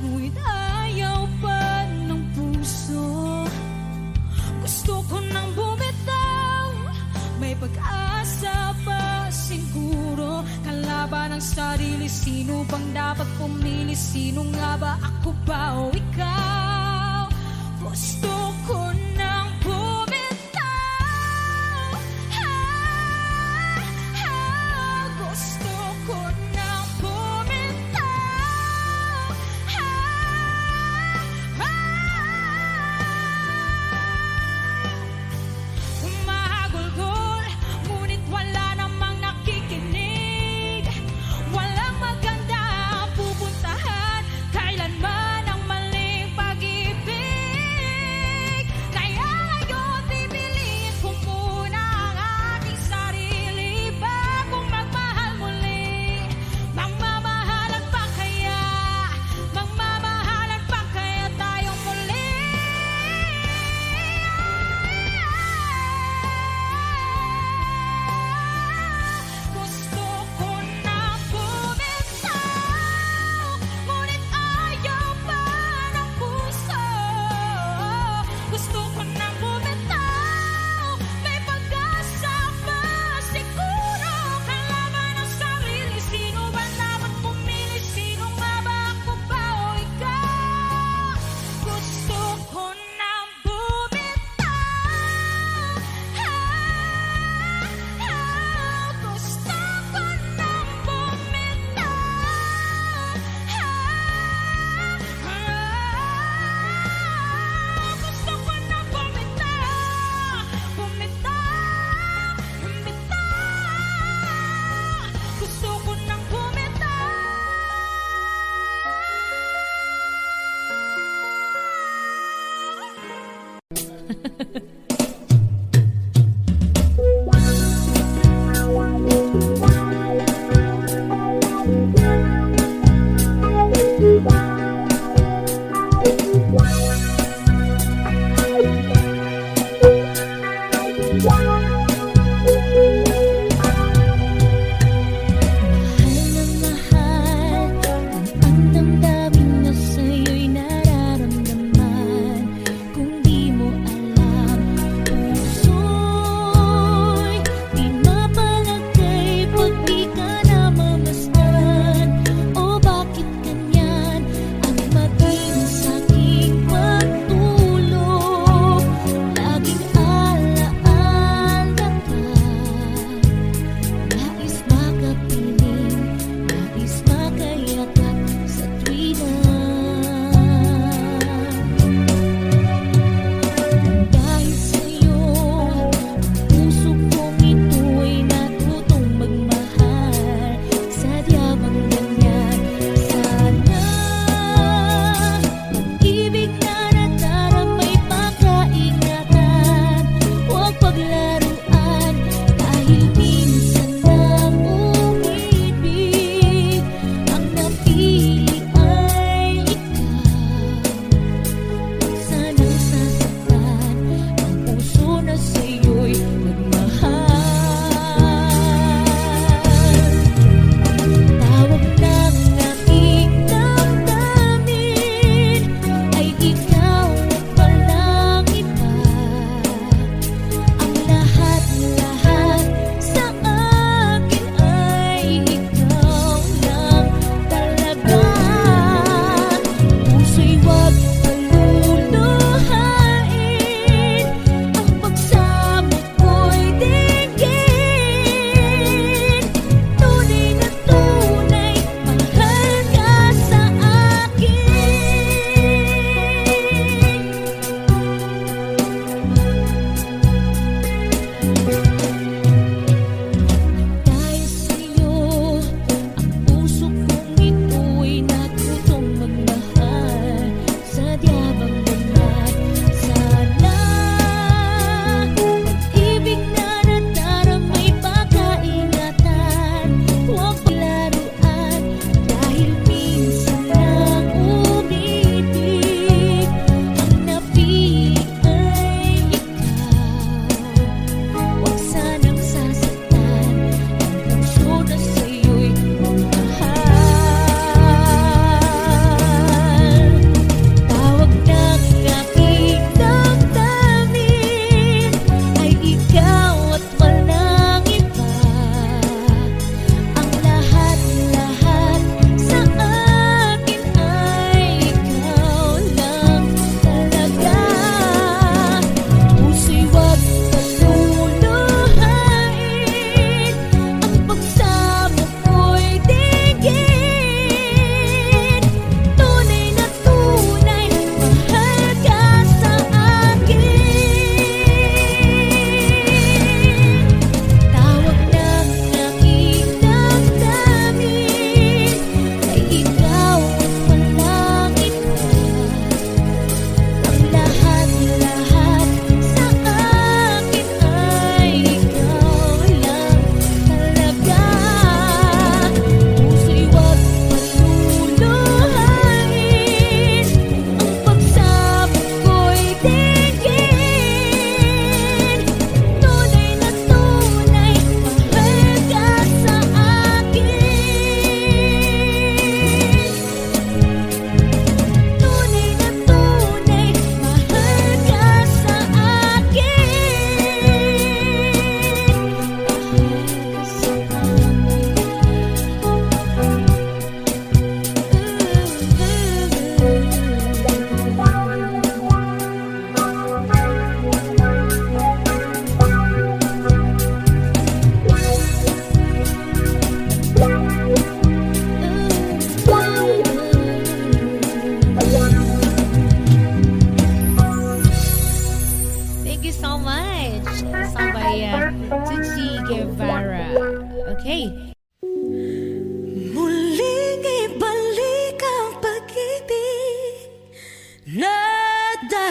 ngunit ayaw pa ng puso. Sino bang dapat pumili? Sino nga ba, ako ba o ikaw? Gusto ko nang bumitaw. Gusto ko nang bumitaw. Umahagulgol, ngunit wala namang nakikinig. Walang maganda ang pupuntahan, kailanman ang maling pag-ibig. Kaya ngayon pipiliin ko muna ang aking sarili bagong magmahal muli. Magmamahalan pa kaya? Magmamahalan pa kaya tayong muli? Gusto ko na bumitaw, ngunit ayaw pa ng puso. Gusto ko na bumitaw, may pag-asa pa siguro. Kalaban ang sarili, sino ba dapat pumili? Sino nga ba, ako ba o ikaw? Gusto ko na bumitaw. Gusto ko nang bumitaw. Gusto ko nang bumitaw. Bumitaw, bumitaw. Gusto ko nang bumitaw. Mahal ang damdamin na sa'yo'y nararamdaman. Kung di mo alam,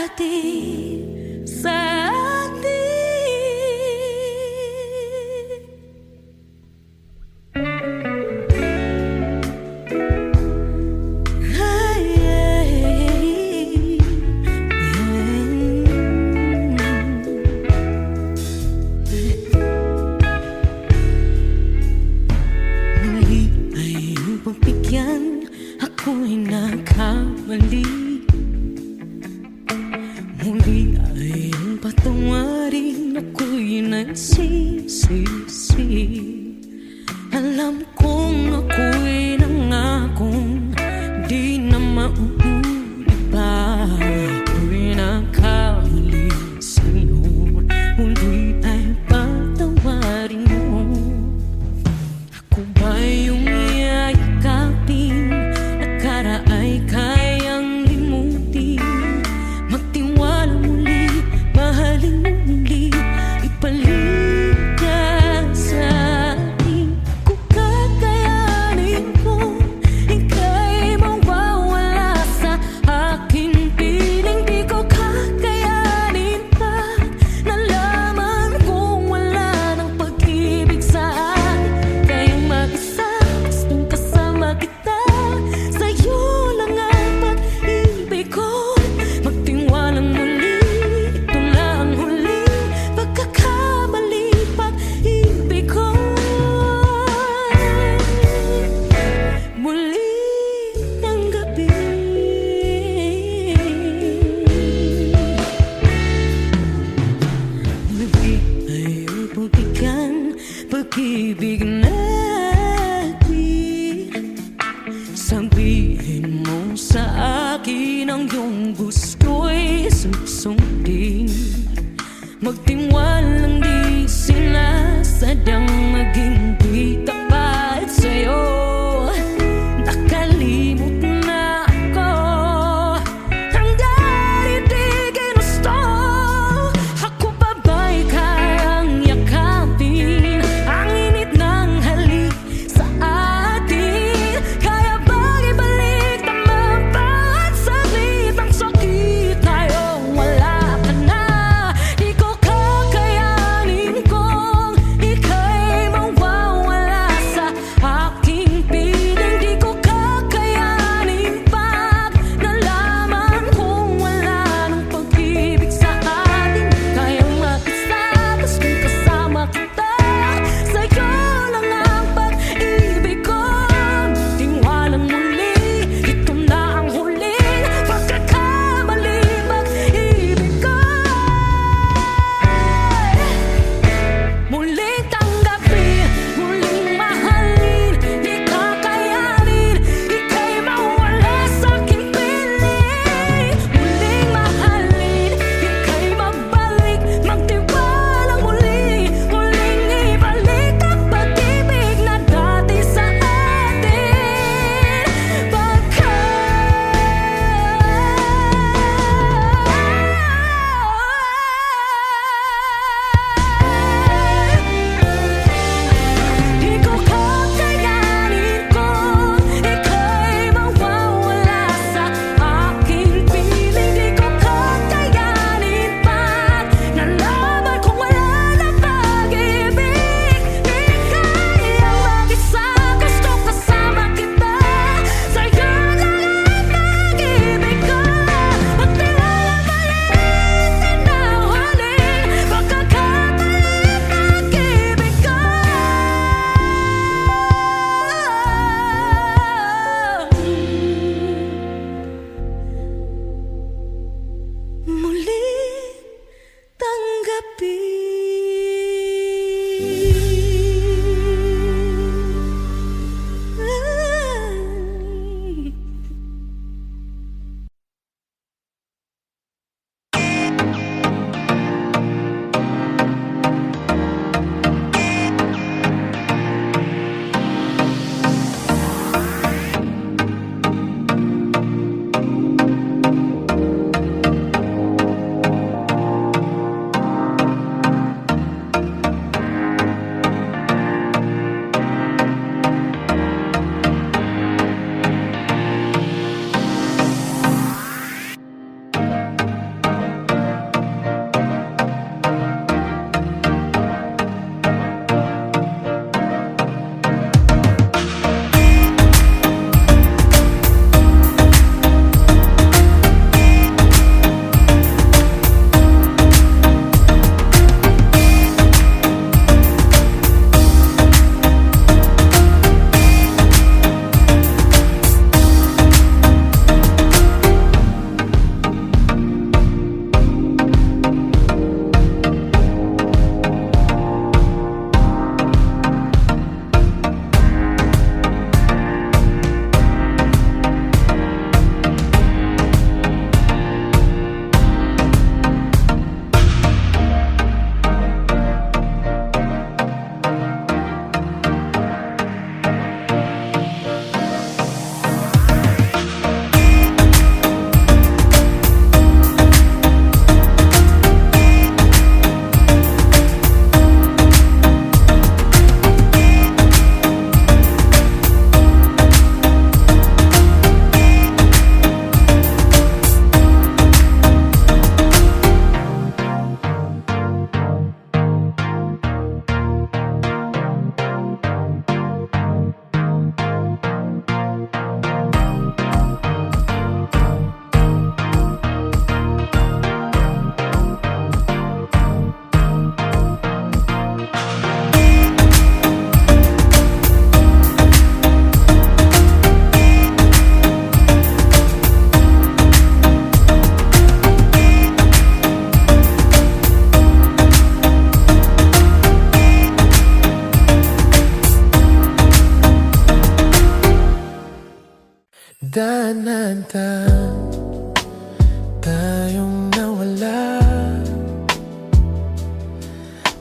atin, sa atin. Ay, mali ay iyong pagbigyan, ako'y nagkamali. Muli ay iyong patawarin, ako'y nagsisisi. Alam kong ako'y nangakong di na mauulit pa. Ako'y nagkamali sa'yo, muli ay patawarin mo. Ako ba yung iyayakapin, nakaraay kayang limutin? Magtiwala muli, mahalin mo muli, ibalik ka sa akin. Kung kakayanin ko, ika'y mawawala sa akin. Piling di ko kakayanin pa, nalaman kong wala ng pag-ibig sa akin. Kayong mag-isa, gustong kasama kita, sa'yo lang ang instanta tayong nawala,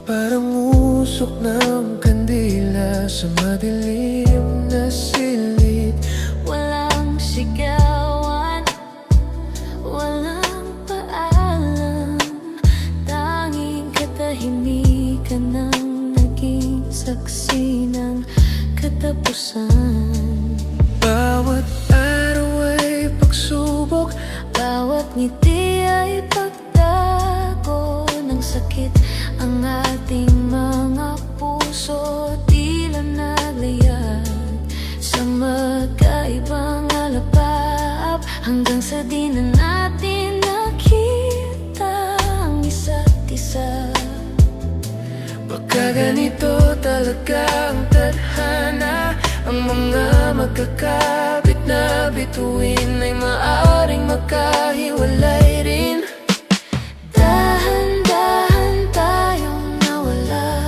parang usok ng kandila sa madilim na silid. Walang sigawan, walang paalam, tanging katahimikan ng naging saksi ng katapusan. Bawat araw ay pagsubok, Bawat ngiti ay pagtago ng sakit. Ang ating mga puso tila naglayag sa magkaibang alapap, hanggang sa di na natin nakita ang isa't isa. baka ganito talaga ang tadhana. Ang mga magkakapit na bituin ay maaaring magkahiwalay rin. Dahan-dahan tayong nawala,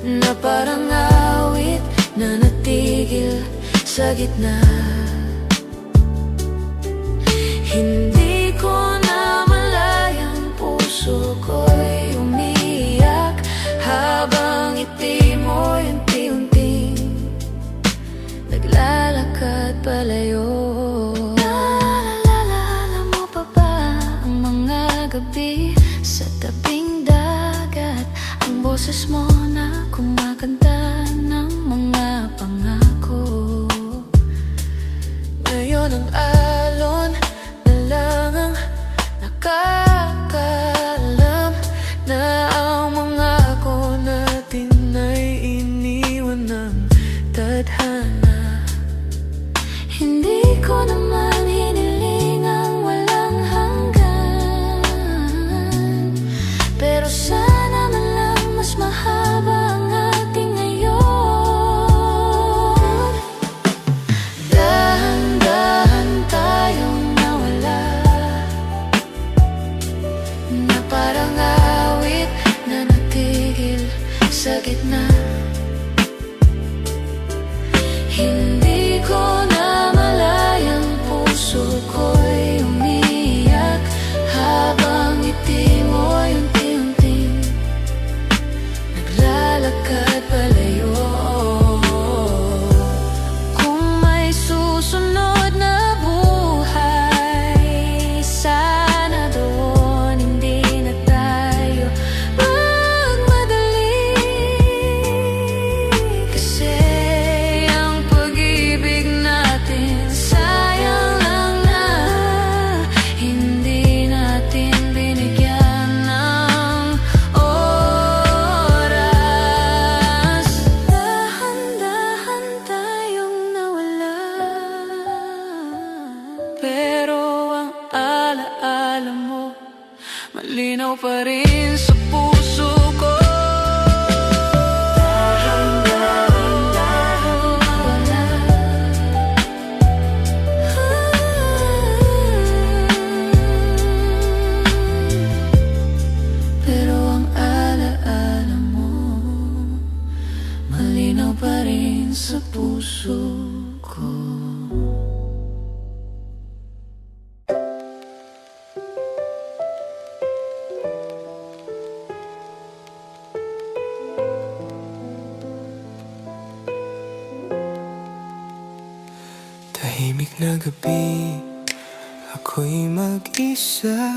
na parang awit na natigil sa gitna. Hindi ko na malayang puso ko'y umiiyak habang ngiti mo'y unti-unting naglalakad palayo. Naalala mo pa ba ang mga gabi sa tabing dagat? Ang boses mo na kumakanta ng mga pangako. Ngayon ang alon na lang ang nakakaalam na ang mga ako natin ay iniwan ng tadhana. Hindi ko naman hiniling ang walang hanggan, pero sana man lang mas mahaba ang ating ngayon. Dahan-dahan tayong nawala, na parang awit na natigil sa gitna. Hindi ko na malayang puso ko'y umiiyak habang ngiti mo'y unti-unting naglalakad palayo. Kung may susunod na buhay, sana doon hindi na tayo magmadali. Kasi ang pag-ibig natin sayang lang na hindi natin binigyan ng oras. Dahan-dahan tayong nawala, Pero ang alaala mo malinaw pa rin sa puso ko. pero ang alaala mo malinaw pa rin sa puso ko. Tahimik na gabi, ako'y mag-isa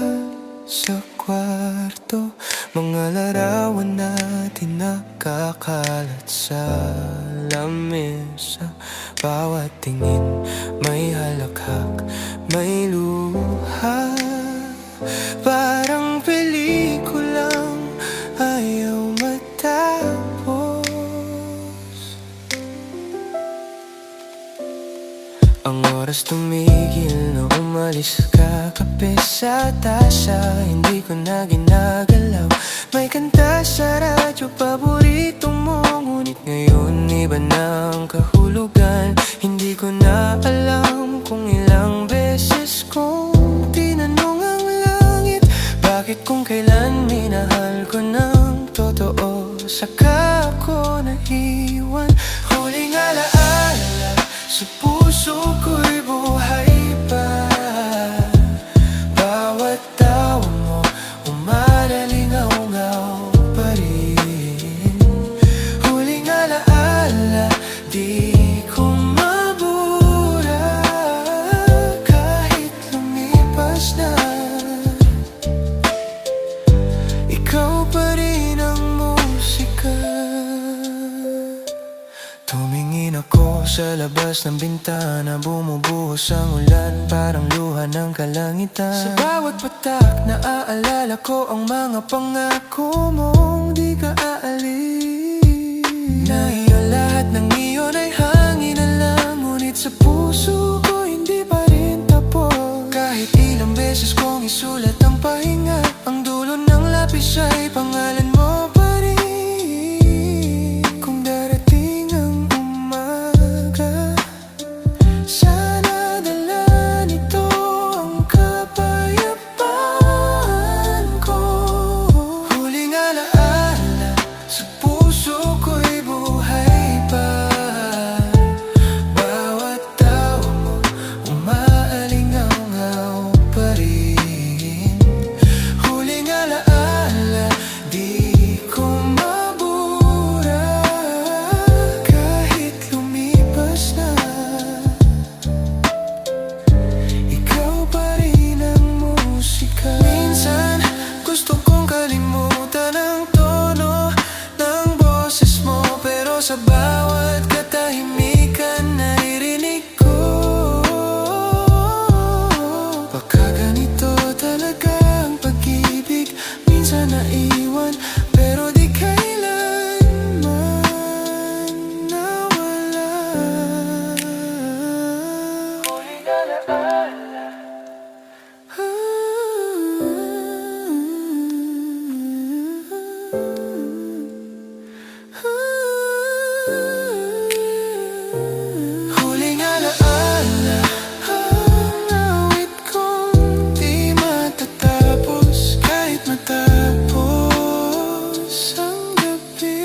sa kwarto. Mga larawan natin nakakalat sa lamesa. Bawat tingin may halakhak, may luha. Parang pelikulang ayaw matapos. Ang oras tumigil na umalis ka. Kape sa tasa, hindi ko na ginagalaw. May kanta sa radyo, paborito mo. Ngunit ngayon iba na ang kahulugan. Hindi ko na alam kung ilang beses kong tinanong ang langit, bakit kung kailan minahal ko ng totoo, saka ako naiwan. Huling alaala sa puso ko bukas ng bintana, bumubuhos ang ulan, parang luha ng kalangitan. Sa bawat patak, naaalala ko ang mga pangako mong di ka aalis. Na iyon lahat ng iyon ay hangin na lang, ngunit sa puso ko hindi pa rin tapos. Kahit ilang beses kong isulat ang pahinga, ang dulo ng lapis ay pangalan mo pa rin. Kung darating ang umaga, sana dala nito ang kapayapaan ko. Huling alaala, sa puso ko'y buhay pa. Bawat tawa mo, umaalingaw pa rin. Huling alaala, di ko mabura. Kahit lumipas na, ikaw pa rin ang musika. Minsan, gusto kong kalimutan ang tono ng boses mo, pero sa bawat katahimikan naririnig ko. Baka ganito talaga ang pag-ibig, minsan naiwan, pero di kailanman nawala. Huling alaala, huling alaala, ang awit kong di matatapos kahit matapos ang gabi.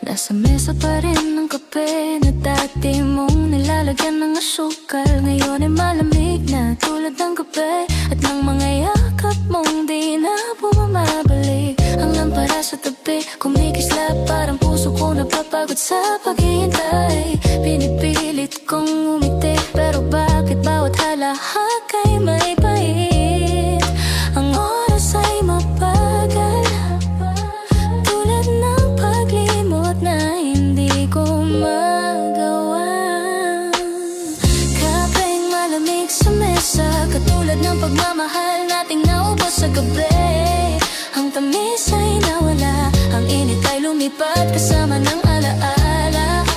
Nasa mesa pa rin ang kape na dati mong nilalagyan ng asukal. Ngayon ay malamig na tulad ng gabi, at ng mga yakap mong di na bumabalik. Ang lampara sa tabi, kumikislap, parang puso ko napapagod sa paghihintay. Pinipilit kong umiti, pero bakit bawat halahak ay may pait? Ang oras ay mabagal, tulad ng paglimot na hindi ko magawa. Kapeng malamig sa mesa, katulad ng pagmamahal nating naubos sa gabi. Ang tamis ay nawala, ang init ay lumipat kasama ng alaala.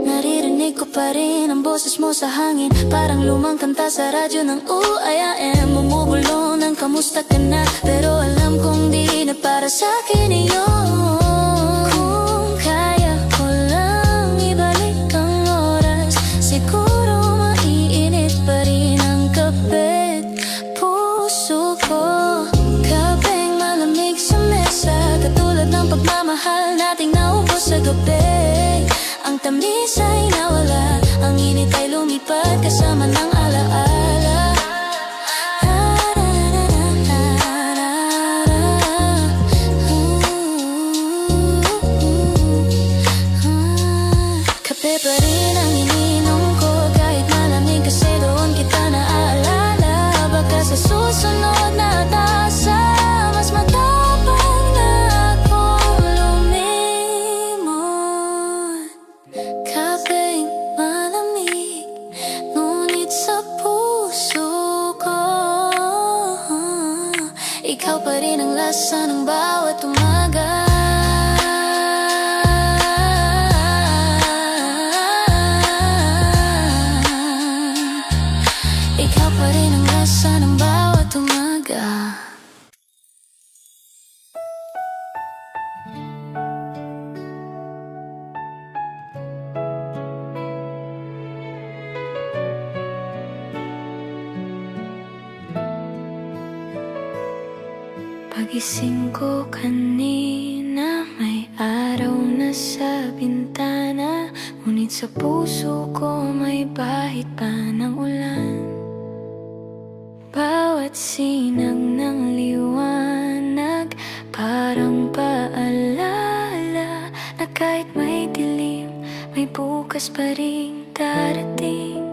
Naririnig ko pa rin ang boses mo sa hangin, parang lumang kanta sa radyo ng UIM. Bumubulo ng kamusta ka na, pero alam kong di na para sa akin iyon. Kung kaya ko lang ibalik ang oras, siguro maiinit pa rin ang kapit puso ko. Kapeng malamig sa mesa, katulad ng pagmamahal nating naubos sa gabi. Ang tamis ay nawala, ang init ay lumipat kasama ng alaala. Kape pa rin ang ininom ko, kahit malamig kasi doon kita naaalala. Baka sa susunod na tasa, mas matapang na akong lumimot. Kapeng malamig, ngunit sa puso ko, ikaw pa rin ang lasa ng bawat umaga. Ikaw pa rin ang lasa ng bawat umaga. Pagising ko kanina, may araw na sa bintana, ngunit sa puso ko may bahid pa ng ulan. Bawat sinag ng liwanag, parang paalala na kahit may dilim, may bukas pa ring darating.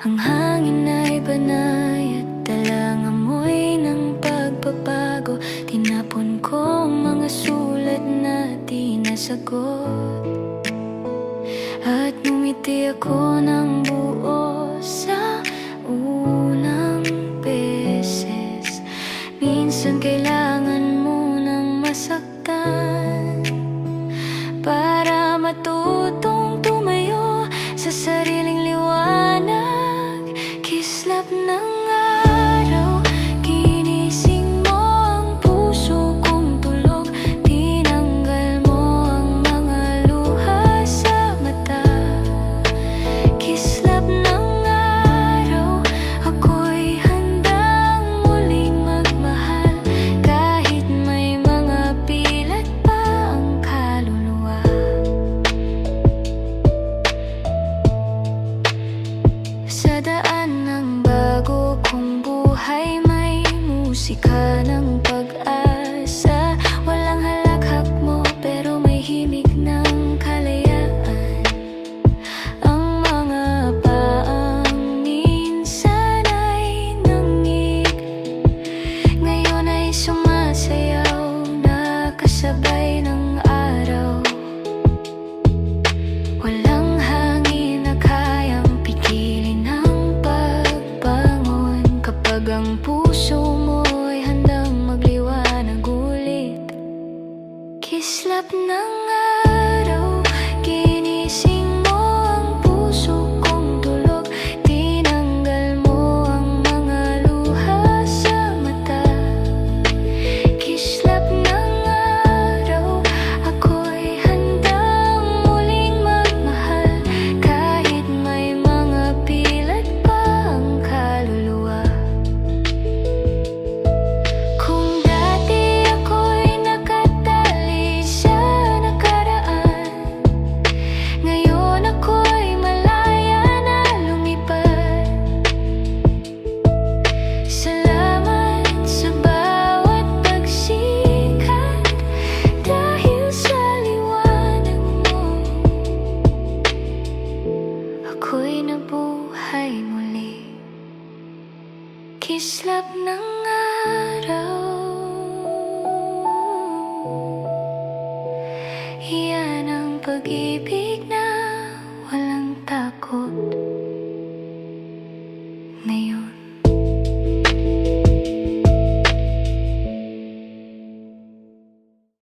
Ang hangin ay banay at dalang amoy ng pagbabago. Tinapon ko ang mga sulat na di nasagot, at ngumiti ako ng buo sa unang beses. Minsan kailangan mo nang masaktan para matutong tumayo sa sariling liwanag. Kislap ng araw, ginising mo ang puso kong tulog. Tinanggal mo ang mga luha sa mata. Kislap ng araw, ako'y handang muling magmahal, kahit may mga pilat pa ang kaluluwa. Sa daan ng bago kong buhay, may musika ng pag-asa. Walang halakhak mo, pero may himig ng kalayaan. Ang mga paang minsan ay nangig, ngayon ay sumasayaw na kasabay ng araw. Walang hangin na kayang pigilin ang pagbangon kapag ang puso mo'y handang magliwanag ulit. Kislap ng araw, ginising mo ang puso kong tulog. Tinanggal mo ang mga luha sa mata. Kislap ng araw, ako'y handang muling magmahal, kahit may mga pilat pa ang kaluluwa. Kung dati ako'y nakatali sa nakaraan, ngayon ako'y malaya na lumipad. Salamat sa bawat pagsikat, dahil sa liwanag mo ako'y nabuhay muli. Kislap ng araw, iyan ang pag-ibig na walang takot.